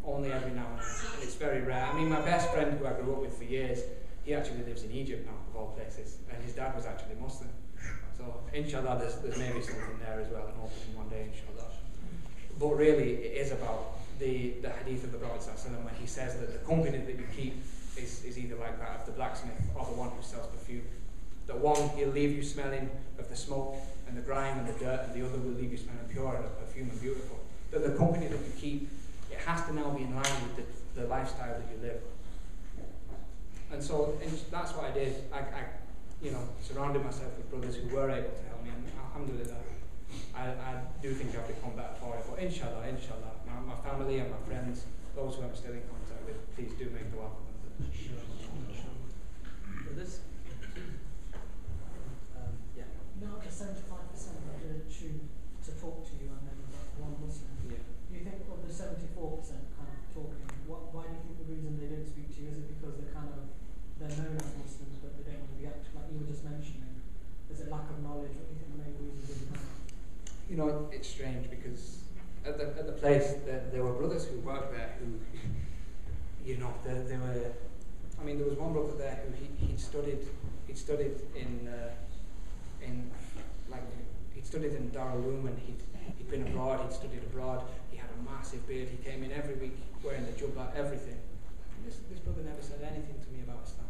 only every now and then. And it's very rare. I mean, my best friend who I grew up with for years, he actually lives in Egypt now, of all places. And his dad was actually Muslim. So, inshallah, there's maybe something there as well, and hopefully one day, inshallah. But really, it is about the hadith of the Prophet ﷺ when he says that the company that you keep is either like that of the blacksmith or the one who sells perfume. The one, he'll leave you smelling of the smoke and the grime and the dirt, and the other will leave you smelling pure and of perfume and beautiful. That the company that you keep, it has to now be in line with the lifestyle that you live. And so that's what I did. I surrounded myself with brothers who were able to help me, and alhamdulillah, I do think I've become better for it. But But inshallah, my family and my friends, those who I'm still in contact with, please do make dua for them. For this, yeah. Now the 75% that didn't choose to talk to you and then one Muslim. Yeah. Do you think of the 74% kind of talking, why do you think the reason they didn't speak to you, is it because they're known as Muslims but they don't want to be active, like you were just mentioning? Is it lack of knowledge? What do you think the main reason is? You know, it's strange because at the place there were brothers who worked there who, you know, they were. I mean, there was one brother there who he'd studied in Darul Uloom, and he'd been abroad. He'd studied abroad. He had a massive beard. He came in every week wearing the jubba, everything. And this brother never said anything to me about Islam.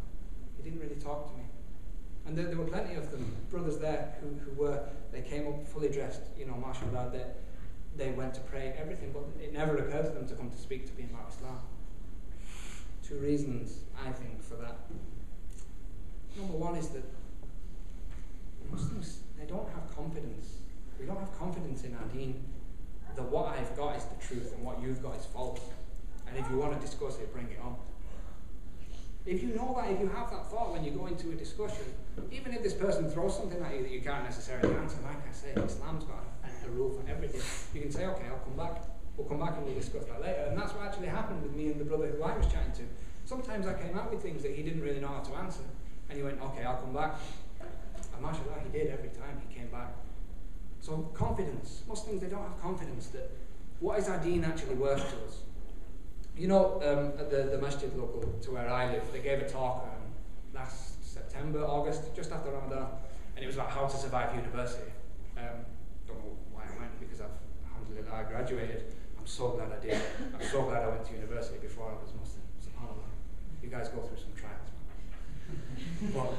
He didn't really talk to me. And there were plenty of them, brothers there they came up fully dressed, you know, mashallah, they went to pray, everything, but it never occurred to them to come to speak to me about Islam. 2 reasons, I think, for that. Number one is that Muslims, they don't have confidence. We don't have confidence in our deen that what I've got is the truth and what you've got is false. And if you want to discuss it, bring it on. If you know that, if you have that thought when you go into a discussion, even if this person throws something at you that you can't necessarily answer, like I say, Islam's got a rule for everything. You can say, okay, I'll come back. We'll come back and we'll discuss that later. And that's what actually happened with me and the brother who I was chatting to. Sometimes I came out with things that he didn't really know how to answer. And he went, okay, I'll come back. And mashallah, he did every time he came back. So confidence. Muslims, they don't have confidence that what is our deen actually worth to us. You know, at the masjid local to where I live, they gave a talk last September, August, just after Ramadan, and it was about how to survive university. Don't know why I went, because alhamdulillah, I graduated. I'm so glad I did. I'm so glad I went to university before I was Muslim. SubhanAllah. You guys go through some trials. But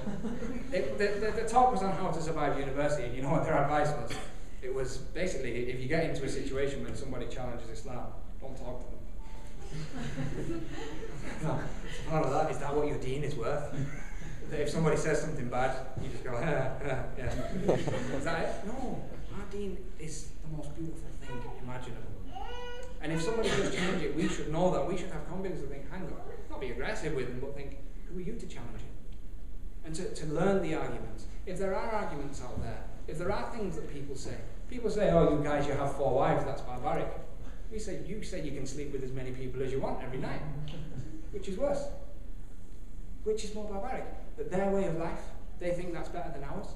the talk was on how to survive university, and you know what their advice was? It was basically, if you get into a situation when somebody challenges Islam, don't talk to them. No, SubhanAllah, is that what your deen is worth? That if somebody says something bad, you just go, yeah. Is that it? No, our deen is the most beautiful thing imaginable. And if somebody does change it, we should know that. We should have confidence to think, hang on, not be aggressive with them, but think, who are you to challenge it? And to learn the arguments. If there are arguments out there, if there are things that people say, oh, you guys, you have 4 wives, that's barbaric. You say you can sleep with as many people as you want every night. Which is worse? Which is more barbaric? That their way of life, they think that's better than ours?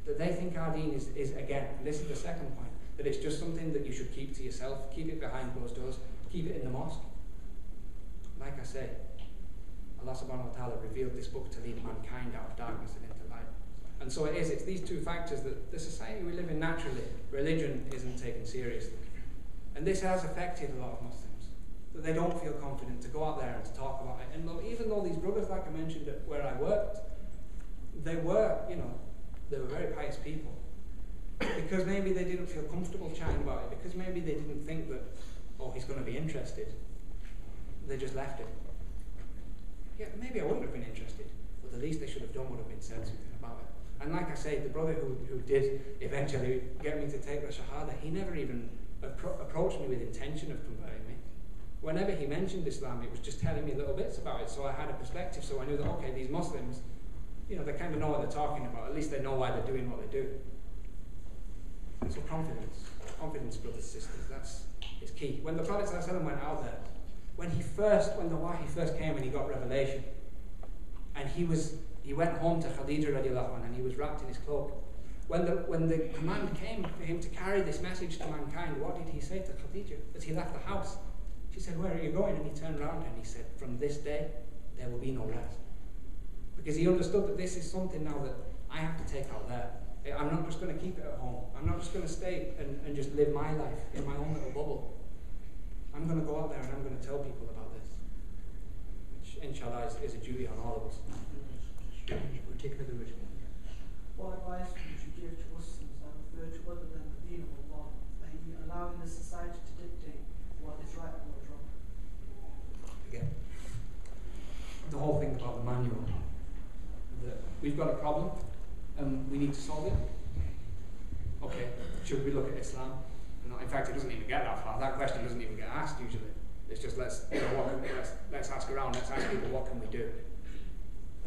That they think our deen is again, and this is the second point, that it's just something that you should keep to yourself, keep it behind closed doors, keep it in the mosque. Like I say, Allah subhanahu wa ta'ala revealed this book to lead mankind out of darkness and into light. And so it's these 2 factors that the society we live in naturally, religion isn't taken seriously. And this has affected a lot of Muslims, that they don't feel confident to go out there and to talk about it. And even though these brothers, like I mentioned, where I worked, they were very pious people. Because maybe they didn't feel comfortable chatting about it, because maybe they didn't think that, oh, he's going to be interested. They just left it. Yeah, maybe I wouldn't have been interested, but the least they should have done would have been said something about it. And like I say, the brother who did eventually get me to take the Shahada, he never even approached me with intention of converting me. Whenever he mentioned Islam, it was just telling me little bits about it, so I had a perspective, so I knew that, okay, these Muslims, you know, they kind of know what they're talking about. At least they know why they're doing what they do. And so confidence, brothers and sisters, is key. When the Prophet ﷺ went out there, when the Wahi first came and he got revelation, and he went home to Khadija radiallahu anha, and he was wrapped in his cloak. When the command came for him to carry this message to mankind, what did he say to Khadija as he left the house? She said, "Where are you going?" And he turned around and he said, "From this day, there will be no rest." Because he understood that this is something now that I have to take out there. I'm not just going to keep it at home. I'm not just going to stay and just live my life in my own little bubble. I'm going to go out there and I'm going to tell people about this. Which, inshallah, is a duty on all of us. We'll take another question. What advice would you give to Muslims that refer to other than the deen of Allah? Are you allowing the society to dictate what is right and what is wrong? Again, the whole thing about the manual. That we've got a problem and we need to solve it. Okay, should we look at Islam and not fact, it doesn't even get that far. That question doesn't even get asked usually. It's just let's ask around. Let's ask people what can we do.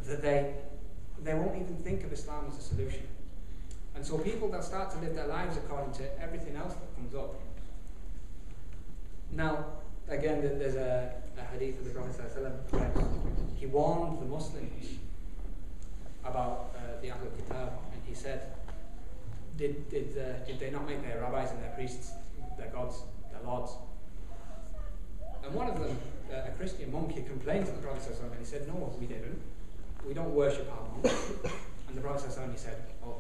That they won't even think of Islam as a solution. And so people that start to live their lives according to everything else that comes up. Now, again, there's a hadith of the Prophet ﷺ. He warned the Muslims about the Ahlul Kitab, and he said, did they not make their rabbis and their priests their gods, their lords? And one of them, a Christian monk, he complained to the Prophet ﷺ, and he said, no, we didn't. We don't worship our monks. And the Prophet ﷺ, he said, oh,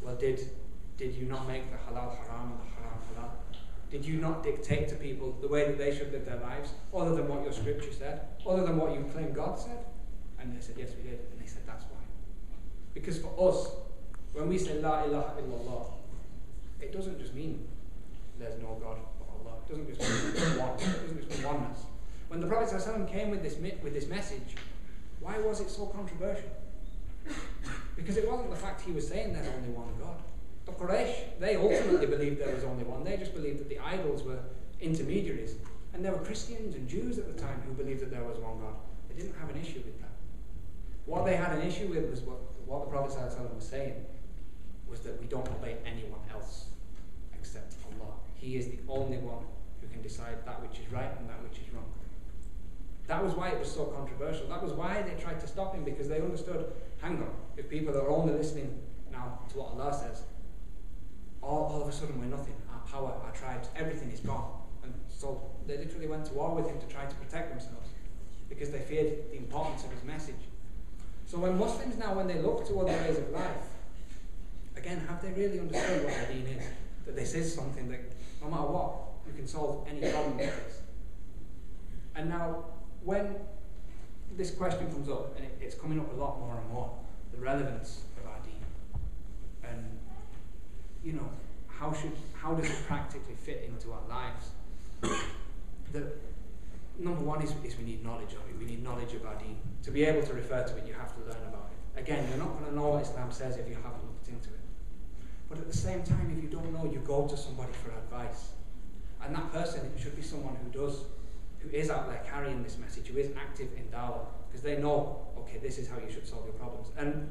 well, did you not make the halal haram and the haram halal? Did you not dictate to people the way that they should live their lives, other than what your scripture said, other than what you claim God said? And they said, yes, we did. And they said, that's why. Because for us, when we say La ilaha illallah, it doesn't just mean there's no God but Allah. It doesn't just mean one. It doesn't just mean oneness. When the Prophet ﷺ came with this message, why was it so controversial? Because it wasn't the fact he was saying there's only one God. The Quraysh, they ultimately believed there was only one. They just believed that the idols were intermediaries. And there were Christians and Jews at the time who believed that there was one God. They didn't have an issue with that. What they had an issue with was what the Prophet ﷺ was saying, was that we don't obey anyone else except Allah. He is the only one who can decide that which is right and that which is wrong. That was why it was so controversial. That was why they tried to stop him, because they understood, hang on, if people are only listening now to what Allah says, all of a sudden we're nothing. Our power, our tribes, everything is gone. And so they literally went to war with him to try to protect themselves, because they feared the importance of his message. So when Muslims now, when they look to other ways of life, again, have they really understood what their deen is? That this is something that, no matter what, you can solve any problem with this. And now, when this question comes up, and it's coming up a lot more and more, the relevance of our deen, and how does it practically fit into our lives? Number one is we need knowledge of it. We need knowledge of our deen. To be able to refer to it, you have to learn about it. Again, you're not going to know what Islam says if you haven't looked into it. But at the same time, if you don't know, you go to somebody for advice. And that person should be someone who is out there carrying this message, who is active in dawah, because they know, okay, this is how you should solve your problems. And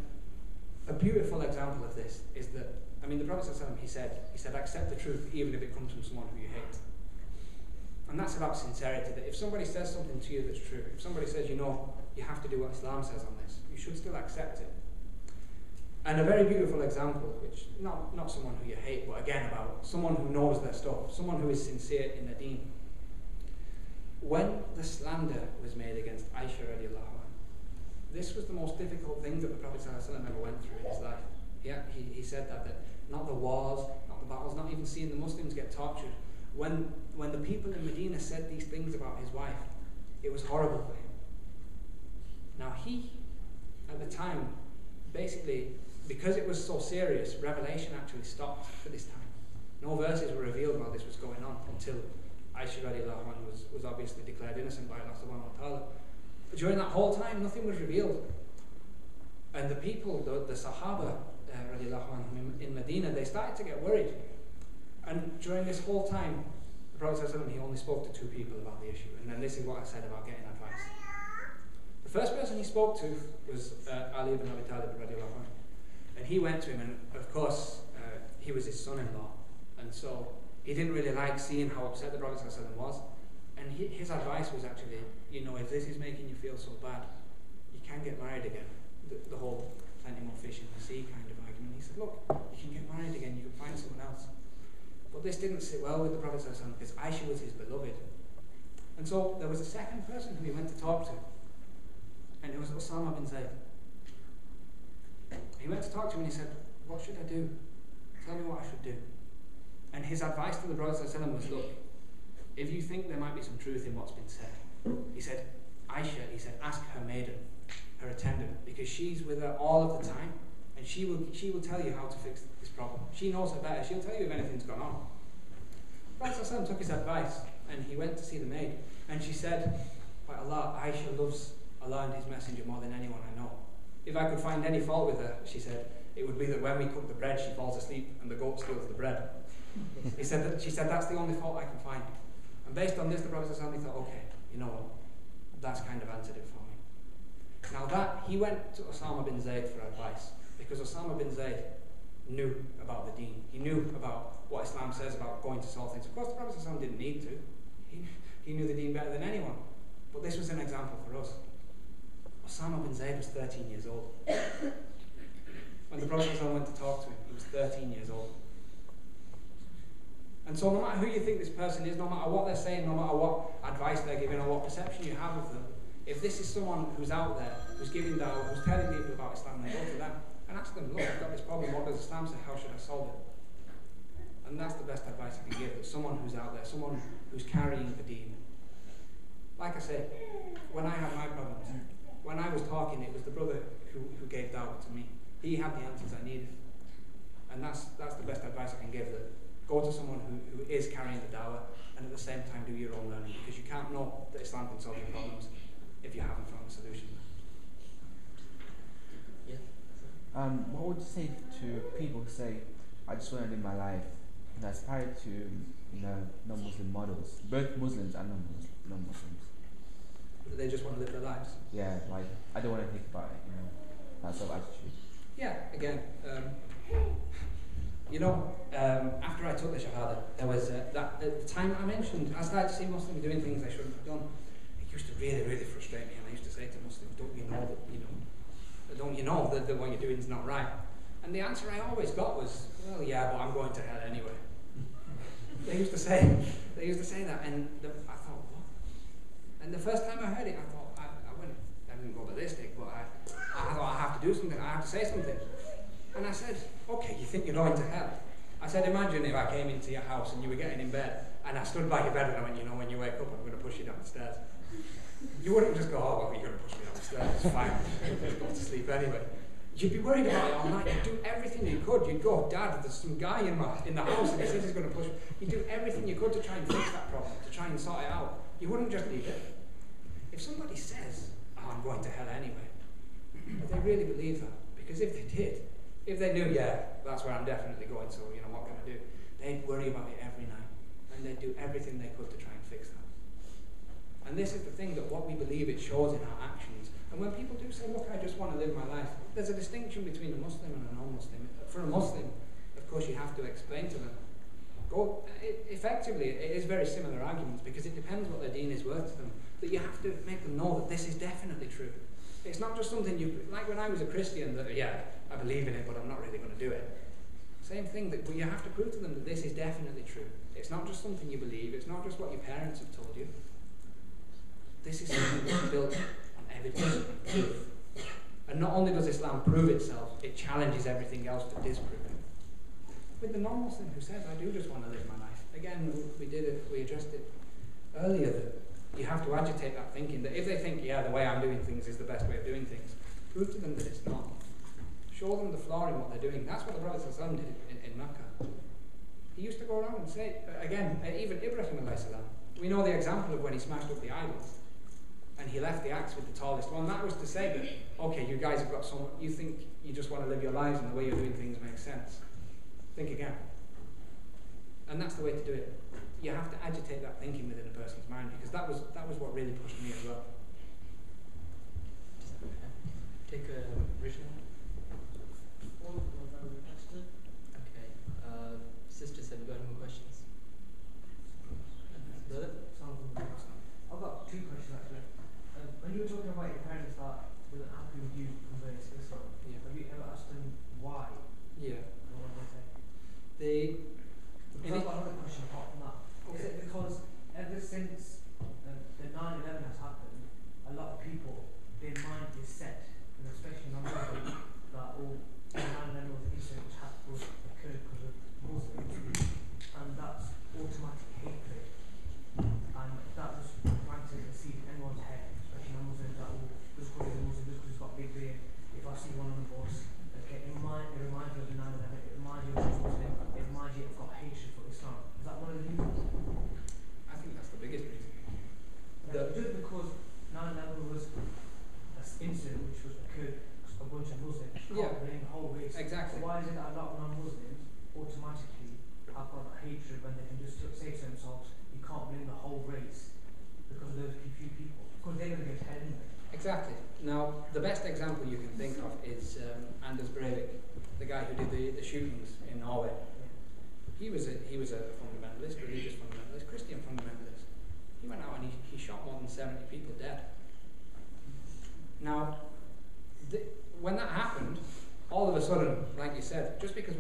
a beautiful example of this is that, the Prophet ﷺ, he said, accept the truth even if it comes from someone who you hate. And that's about sincerity, that if somebody says something to you that's true, if somebody says, you have to do what Islam says on this, you should still accept it. And a very beautiful example, which, not someone who you hate, but again about someone who knows their stuff, someone who is sincere in their deen. When the slander was made against Aisha radiallahu anha, this was the most difficult thing that the Prophet ﷺ ever went through in his life. He said that not the wars, not the battles, not even seeing the Muslims get tortured. When the people in Medina said these things about his wife, it was horrible for him. Now he, at the time, basically, because it was so serious, revelation actually stopped for this time. No verses were revealed while this was going on until Aisha radiallahu anha was obviously declared innocent by Allah subhanahu wa ta'ala. During that whole time, nothing was revealed. And the people, the Sahaba radiallahu anhum in Medina, they started to get worried. And during this whole time, the Prophet ﷺ, he only spoke to two people about the issue. And then this is what I said about getting advice. The first person he spoke to was Ali ibn Abi Talib radiallahu anhu. And he went to him, and of course, he was his son-in-law. And so he didn't really like seeing how upset the Prophet ﷺ was. And his advice was actually, if this is making you feel so bad, you can get married again. The whole plenty more fish in the sea kind of argument. He said, look, you can get married again, you can find someone else. But this didn't sit well with the Prophet ﷺ because Aisha was his beloved. And so there was a second person who he went to talk to, and it was Osama bin Zayd. He went to talk to him and he said, what should I do? Tell me what I should do. And his advice to the Prophet ﷺ was, look, if you think there might be some truth in what's been said, he said, Aisha, ask her maiden, her attendant, because she's with her all of the time, and she will tell you how to fix this problem. She knows her better. She'll tell you if anything's gone on. The Prophet ﷺ took his advice, and he went to see the maid, and she said, by Allah, Aisha loves Allah and His Messenger more than anyone I know. If I could find any fault with her, she said, it would be that when we cook the bread, she falls asleep and the goat steals the bread. She said, that's the only fault I can find. And based on this, the Prophet ﷺ thought, okay, you know what, that's kind of answered it for me. Now he went to Osama bin Zayd for advice, because Osama bin Zayd knew about the deen. He knew about what Islam says about going to solve things. Of course, the Prophet ﷺ didn't need to. He knew the deen better than anyone. But this was an example for us. Osama bin Zayd was 13 years old. When the Prophet ﷺ went to talk to him, he was 13 years old. And so no matter who you think this person is, no matter what they're saying, no matter what advice they're giving or what perception you have of them, if this is someone who's out there, who's giving dawah, who's telling people about Islam, then go to them and ask them, look, I've got this problem, what does Islam say, how should I solve it? And that's the best advice I can give, that someone who's out there, someone who's carrying the deen. Like I say, when I had my problems, when I was talking, it was the brother who gave dawah to me. He had the answers I needed. And that's the best advice I can give, that go to someone who is carrying the dawah, and at the same time do your own learning, because you can't know that Islam can solve your problems if you haven't found a solution. Yeah. What would you say to people who say, I just want to live my life and aspire to, non-Muslim models, both Muslims and non-Muslims? They just want to live their lives. Yeah, like, I don't want to think about it, that sort of attitude. Yeah, again, after I took the Shahada, there was at the time I mentioned, I started to see Muslims doing things they shouldn't have done. It used to really, really frustrate me, and I used to say to Muslims, don't you know that what you're doing is not right? And the answer I always got was, well, yeah, but I'm going to hell anyway. They used to say that, and I thought, what? And the first time I heard it, I thought, I didn't go ballistic, but I thought I have to do something, I have to say something. And I said, okay, you think you're going to hell? I said, imagine if I came into your house and you were getting in bed, and I stood by your bed and I went, when you wake up, I'm going to push you down the stairs. You wouldn't just go, oh, well, you're going to push me down the stairs, it's fine, just go to sleep anyway. You'd be worried about it all night. You'd do everything you could. You'd go, Dad, there's some guy in the house and he says he's going to push me. You'd do everything you could to try and fix that problem, to try and sort it out. You wouldn't just leave it. If somebody says, oh, I'm going to hell anyway, would they really believe that? Because if they did, if they knew, yeah, that's where I'm definitely going, so, what can I do? They'd worry about it every night. And they'd do everything they could to try and fix that. And this is the thing, that what we believe, it shows in our actions. And when people do say, look, I just want to live my life, there's a distinction between a Muslim and a non-Muslim. For a Muslim, of course, you have to explain to them. Effectively, it is very similar arguments, because it depends what their deen is worth to them. But you have to make them know that this is definitely true. It's not just something like when I was a Christian, that, yeah, I believe in it, but I'm not really going to do it. Same thing, but you have to prove to them that this is definitely true. It's not just something you believe, it's not just what your parents have told you. This is something that's built on evidence and proof. And not only does Islam prove itself, it challenges everything else to disprove it. With the non-Muslim who says, I do just want to live my life. Again, we addressed it earlier, that you have to agitate that thinking, that if they think, yeah, the way I'm doing things is the best way of doing things, prove to them that it's not. Show them the flaw in what they're doing. That's what the Prophet ﷺ did in Mecca. He used to go around and say, again, even Ibrahim a.s., we know the example of when he smashed up the idols, and he left the axe with the tallest one. That was to say that, okay, you guys have got you think you just want to live your lives and the way you're doing things makes sense. Think again. And that's the way to do it. You have to agitate that thinking within a person's mind, because that was what really pushed me as well. Take a written one. Okay. Sisters, have you got any more questions? Brother? I've got two questions actually. When you were talking about your parents that wasn't happy with you converting to Islam, have you ever asked them why? Yeah. Or what they say? They I've got another question apart from that. Okay. Is it because ever since the 9/11 has happened, a lot of people, their mind is set, and especially non-Muslim,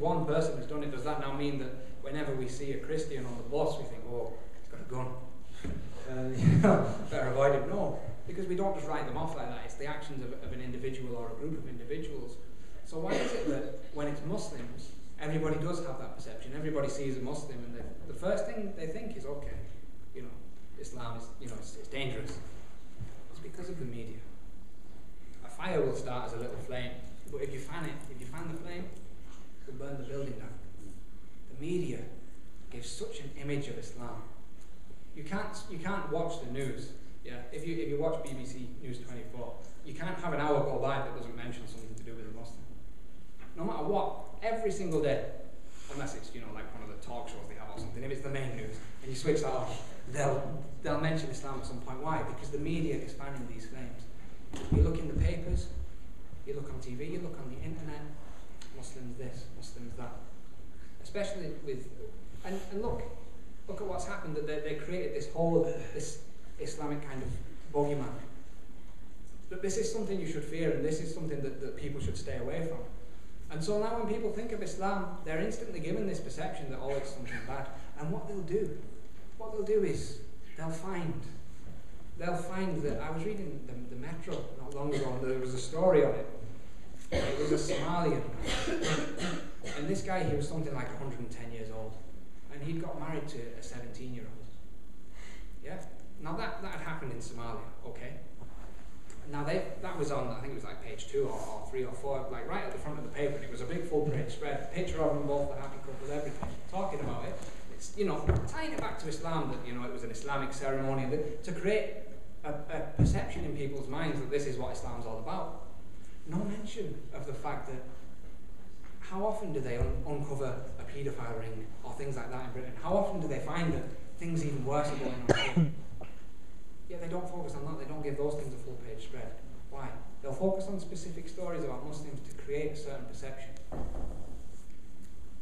one person who's done it, does that now mean that whenever we see a Christian on the bus, we think, oh, he's got a gun? Better avoid it. No, because we don't just write them off like that. It's the actions of an individual or a group of individuals. So why is it that when it's Muslims, everybody does have that perception? Everybody sees a Muslim, and the first thing they think is, okay, Islam is, it's dangerous. It's because of the media. A fire will start as a little flame, but if you fan the flame, it'll burn the building down. The media gives such an image of Islam. You can't watch the news. Yeah, if you watch BBC News 24, you can't have an hour go by that doesn't mention something to do with a Muslim. No matter what, every single day, unless it's like one of the talk shows they have or something. If it's the main news and you switch that off, they'll mention Islam at some point. Why? Because the media is fanning these flames. You look in the papers, you look on TV, you look on the internet. Muslims this, Muslims that. Especially with, and look at what's happened. That they created this Islamic kind of bogeyman. But this is something you should fear, and this is something that people should stay away from. And so now when people think of Islam, they're instantly given this perception that, oh, it's something bad. And what they'll do is they'll find that, I was reading the Metro not long ago, and there was a story on it. It was a Somalian. And this guy, he was something like 110 years old. And he'd got married to a 17-year-old. Yeah? Now that had happened in Somalia, okay? Now that was on, I think it was like page 2 or 3 or 4, like right at the front of the paper, and it was a big full page spread, picture of them both, the happy couple, everything, talking about it. It's, tying it back to Islam, that, it was an Islamic ceremony, to create a perception in people's minds that this is what Islam's all about. No mention of the fact that how often do they uncover a paedophile ring or things like that in Britain? How often do they find that things even worse are going on? Yet they don't focus on that. They don't give those things a full page spread. Why? They'll focus on specific stories about Muslims to create a certain perception,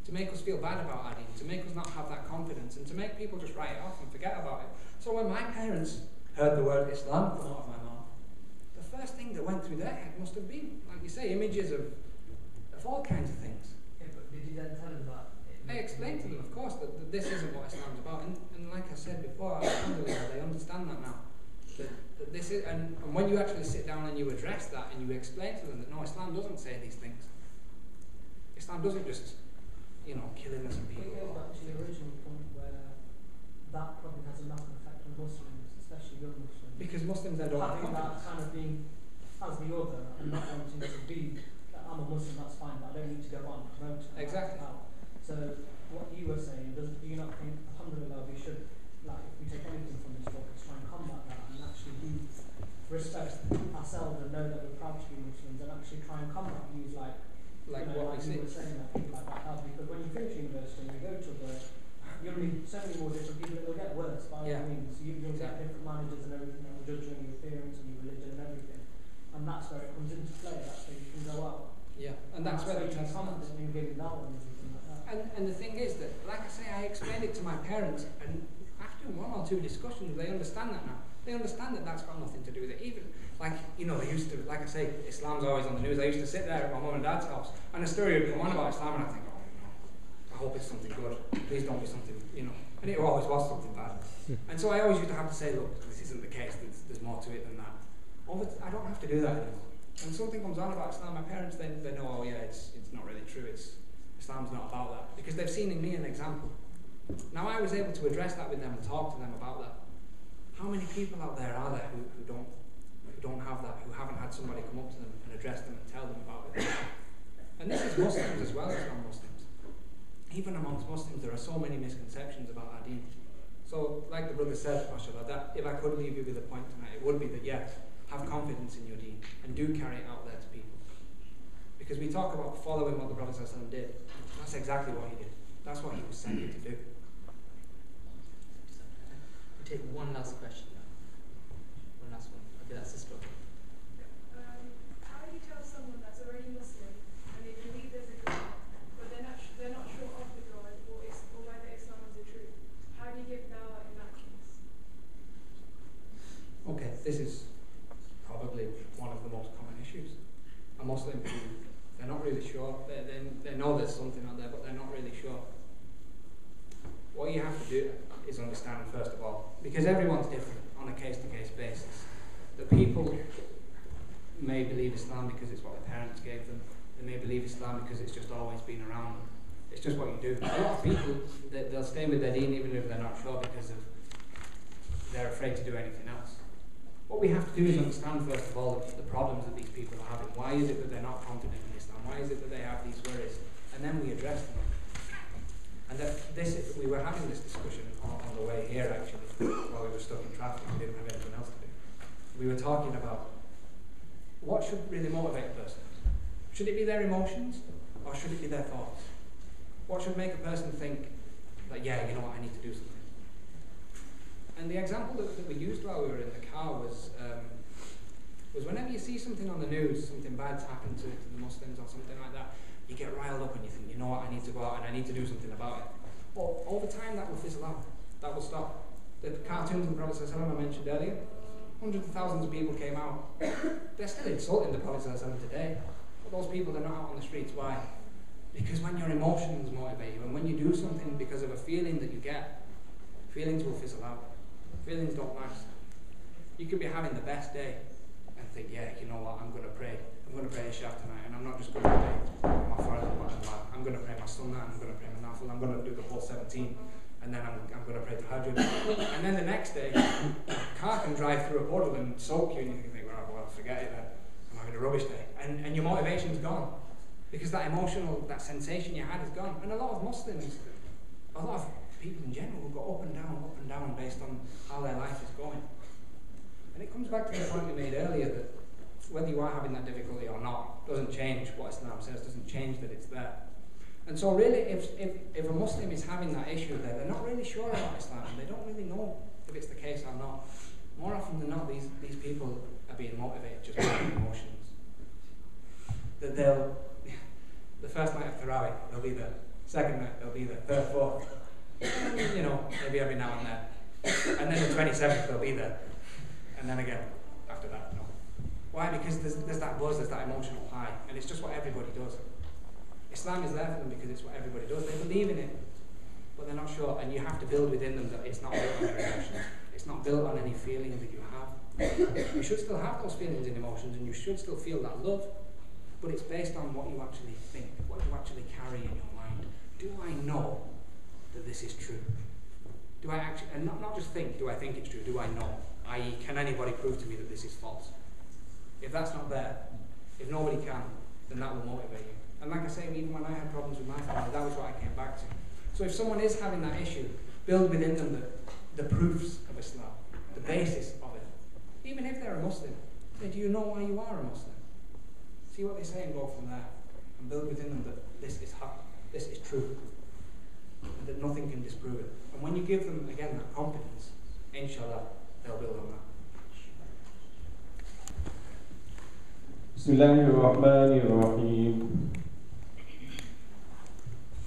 to make us feel bad about our deen, to make us not have that confidence, and to make people just write it off and forget about it. So when my parents heard the word Islam come out of my mouth, the first thing that went through their head must have been, like you say, images of all kinds of things. Yeah, but did you then tell them that? I explained to them, of course, that this isn't what Islam's about, and like I said before, alhamdulillah, they understand that now. That this is, and when you actually sit down and you address that and you explain to them that no, Islam doesn't say these things. Islam doesn't just, kill innocent people. It goes back to the original point where that probably has a knock-on effect on Muslims, especially young Muslims. Because Muslims then don't have having that confidence. kind of being as the other and not wanting to be, I'm a Muslim, that's fine, but I don't need to go on and promote it. Exactly. So what you were saying, do you not think, alhamdulillah, we should, like, if we take anything from this book, it's try and combat that and actually respect ourselves and know that we're proud to be Muslims, and actually try and combat views like what we see. you were saying, that people like that have, because when you finish university and you go to work, you'll meet so many more different people, it'll get worse by all means. You'll get different managers and everything that will judge you on your appearance and your religion and everything. And that's where it comes into play, that's where you can go out. Yeah, and that's where you can comment and giving that one and everything like that. And the thing is that, like I say, I explained it to my parents, and after 1 or 2 discussions, they understand that now. They understand that that's got nothing to do with it. Even, they used to, like I say, Islam's always on the news. I used to sit there at my mum and dad's house, and a story would come on about Islam, and I think, oh, no, I hope it's something good. Please don't be something, And it always was something bad. And so I always used to have to say, look, this isn't the case. There's more to it than that. I don't have to do that anymore. When something comes on about Islam, my parents, they know, oh yeah, it's not really true. Islam's not about that. Because they've seen in me an example. Now I was able to address that with them and talk to them about that. How many people out there are there who don't have that, who haven't had somebody come up to them and address them and tell them about it? And this is Muslims as well as non-Muslims. Even amongst Muslims, there are so many misconceptions about our deen. So, like the brother said, mashallah, that if I could leave you with a point tonight, it would be that yes, have confidence in your deen and do carry it out there to people. Because we talk about following what the Prophet ﷺ did. That's exactly what he did. That's what he was sent here to do. We take one last question now. One last one. Okay, that's sister. How do you tell someone that's already Muslim and they believe there's a God, but they're not sure of the God or whether Islam is the truth? How do you give dawah in that case? Okay, this is probably one of the most common issues. A Muslim who they're not really sure, they know there's something out there, but sure. What you have to do is understand, first of all, because everyone's different on a case-to-case basis. The people may believe Islam because it's what their parents gave them. They may believe Islam because it's just always been around them. It's just what you do. A lot of people, they'll stay with their deen even if they're not sure because they're afraid to do anything else. What we have to do is understand, first of all, the problems that these people are having. Why is it that they're not confident in Islam? Why is it that they have these worries? And then we address them. And we were having this discussion on the way here, actually, while we were stuck in traffic and didn't have anything else to do. We were talking about what should really motivate a person. Should it be their emotions, or should it be their thoughts? What should make a person think that, yeah, you know what, I need to do something? And the example that we used while we were in the car was whenever you see something on the news, something bad's happened to the Muslims or something like that, you get riled up and you think, you know what, I need to go out and I need to do something about it. Well, over time that will fizzle out. That will stop. The cartoons of the Prophet ﷺ I mentioned earlier, hundreds of thousands of people came out. They're still insulting the Prophet ﷺ today. But those people are not out on the streets. Why? Because when your emotions motivate you and when you do something because of a feeling that you get, feelings will fizzle out. Feelings don't last. You could be having the best day and think, yeah, you know what, I'm going to pray. I'm going to pray Isha tonight, and I'm not just going to pray my Farad, I'm going to pray my Sunnah, I'm going to pray my Nafil, I'm going to do the whole 17, and then I'm going to pray Tahajjud. And then the next day, a car can drive through a puddle and soak you, and you can think, well, forget it then. I'm having a rubbish day. And your motivation's gone. Because that emotional, that sensation you had is gone. And a lot of Muslims, a lot of people in general will go up and down based on how their life is going. And it comes back to the point we made earlier that whether you are having that difficulty or not doesn't change what Islam says, doesn't change that it's there. And so really, if a Muslim is having that issue there, they're not really sure about Islam, they don't really know if it's the case or not. More often than not, these people are being motivated just by their emotions. That the first night of Tarawih, they'll be there. Second night, they'll be there. Third, fourth. You know, maybe every now and then. And then the 27th, they'll be there. And then again, after that, no. Why? Because there's that buzz, there's that emotional high, and it's just what everybody does. Islam is there for them because it's what everybody does. They believe in it, but they're not sure, and you have to build within them that it's not built on their emotions. It's not built on any feeling that you have. You should still have those feelings and emotions, and you should still feel that love, but it's based on what you actually think, what you actually carry in your mind. Do I know that this is true? Do I actually, and not just think, do I think it's true, do I know? I.e., can anybody prove to me that this is false? If that's not there, if nobody can, then that will motivate you. And like I say, even when I had problems with my family, that was what I came back to. So if someone is having that issue, build within them the proofs of Islam, the basis of it. Even if they're a Muslim, say, do you know why you are a Muslim? See what they say and go from there. And build within them that this is haq, this is true, and that nothing can disprove it. And when you give them, again, that confidence, inshallah, they'll build on that. بسم الله الرحمن الرحيم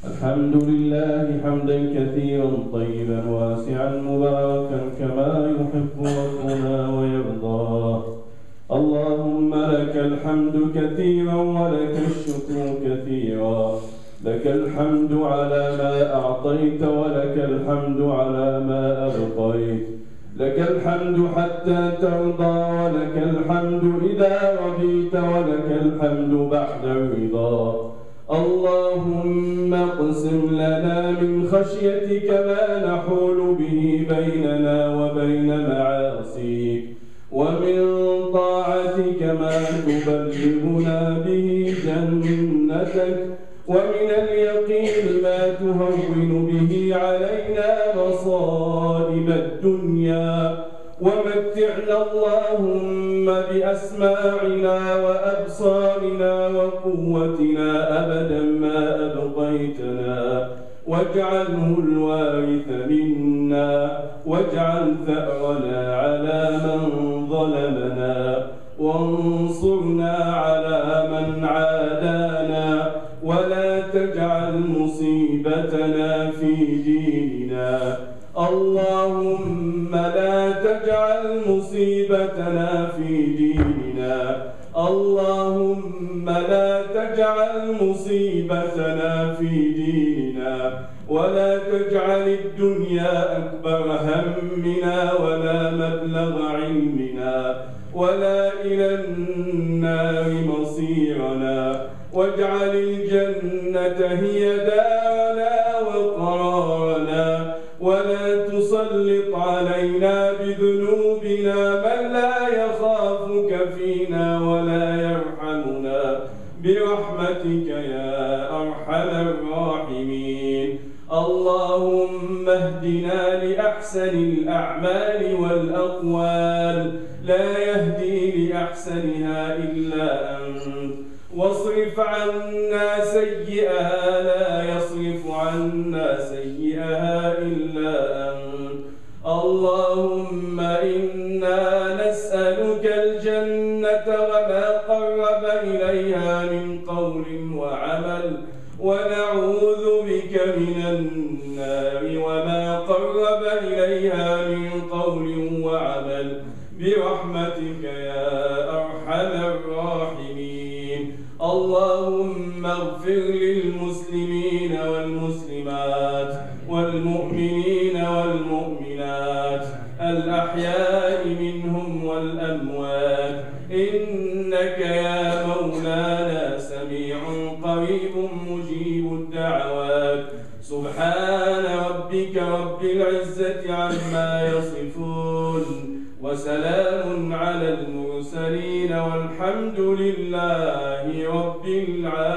الحمد لله حمدا كثيرا طيبا واسعا مباركا كما يحب ربنا ويرضى اللهم لك الحمد كثيرا ولك الشكر كثيرا لك الحمد على ما أعطيت ولك الحمد على ما أبقيت لك الحمد حتى ترضى ولك الحمد إذا رضيت ولك الحمد بعد الرضا اللهم اقسم لنا من خشيتك ما نحول به بيننا وبين معاصيك ومن طاعتك ما تبلغنا به جنتك ومن اليقين ما تهون به علينا مصائب الدنيا ومتعنا اللهم بأسماعنا وأبصارنا وقوتنا أبدا ما أبقيتنا واجعله الوارث منا واجعل ثأرنا على من ظلمنا وانصرنا على من عادانا ولا تجعل مصيبتنا في ديننا اللهم لا تجعل مصيبتنا في ديننا اللهم لا تجعل مصيبتنا في ديننا تجعل الدنيا أكبر همنا ولا مبلغ علمنا ولا إلى النار مصيرنا، واجعل الجنة هي دارنا وقرارنا، ولا تسلط علينا بذنوبنا من لا يخافك فينا ولا يرحمنا برحمتك يا أرحم الراحمين. اللهم اهدنا لأحسن الأعمال والأقوال، لا يهدي لأحسنها إلا أنت، واصرف عنا سيئها، لا يصرف عنا سيئها إلا أنت. اللهم إنا نسألك الجنة وما قرب إليها من قول وعمل، ونعوذ بك من النار وما قرب إليها من قول وعمل برحمتك يا أرحم الراحمين. اللهم اغفر للمسلمين والمسلمات والمؤمنين والمؤمنات الأحياء منهم والأموات، إنك يا مولانا سميع قريب مجيب الدعوات. سبحان ربك رب العزة عما يصفون، وسلام على المرسلين، والحمد لله رب العالمين.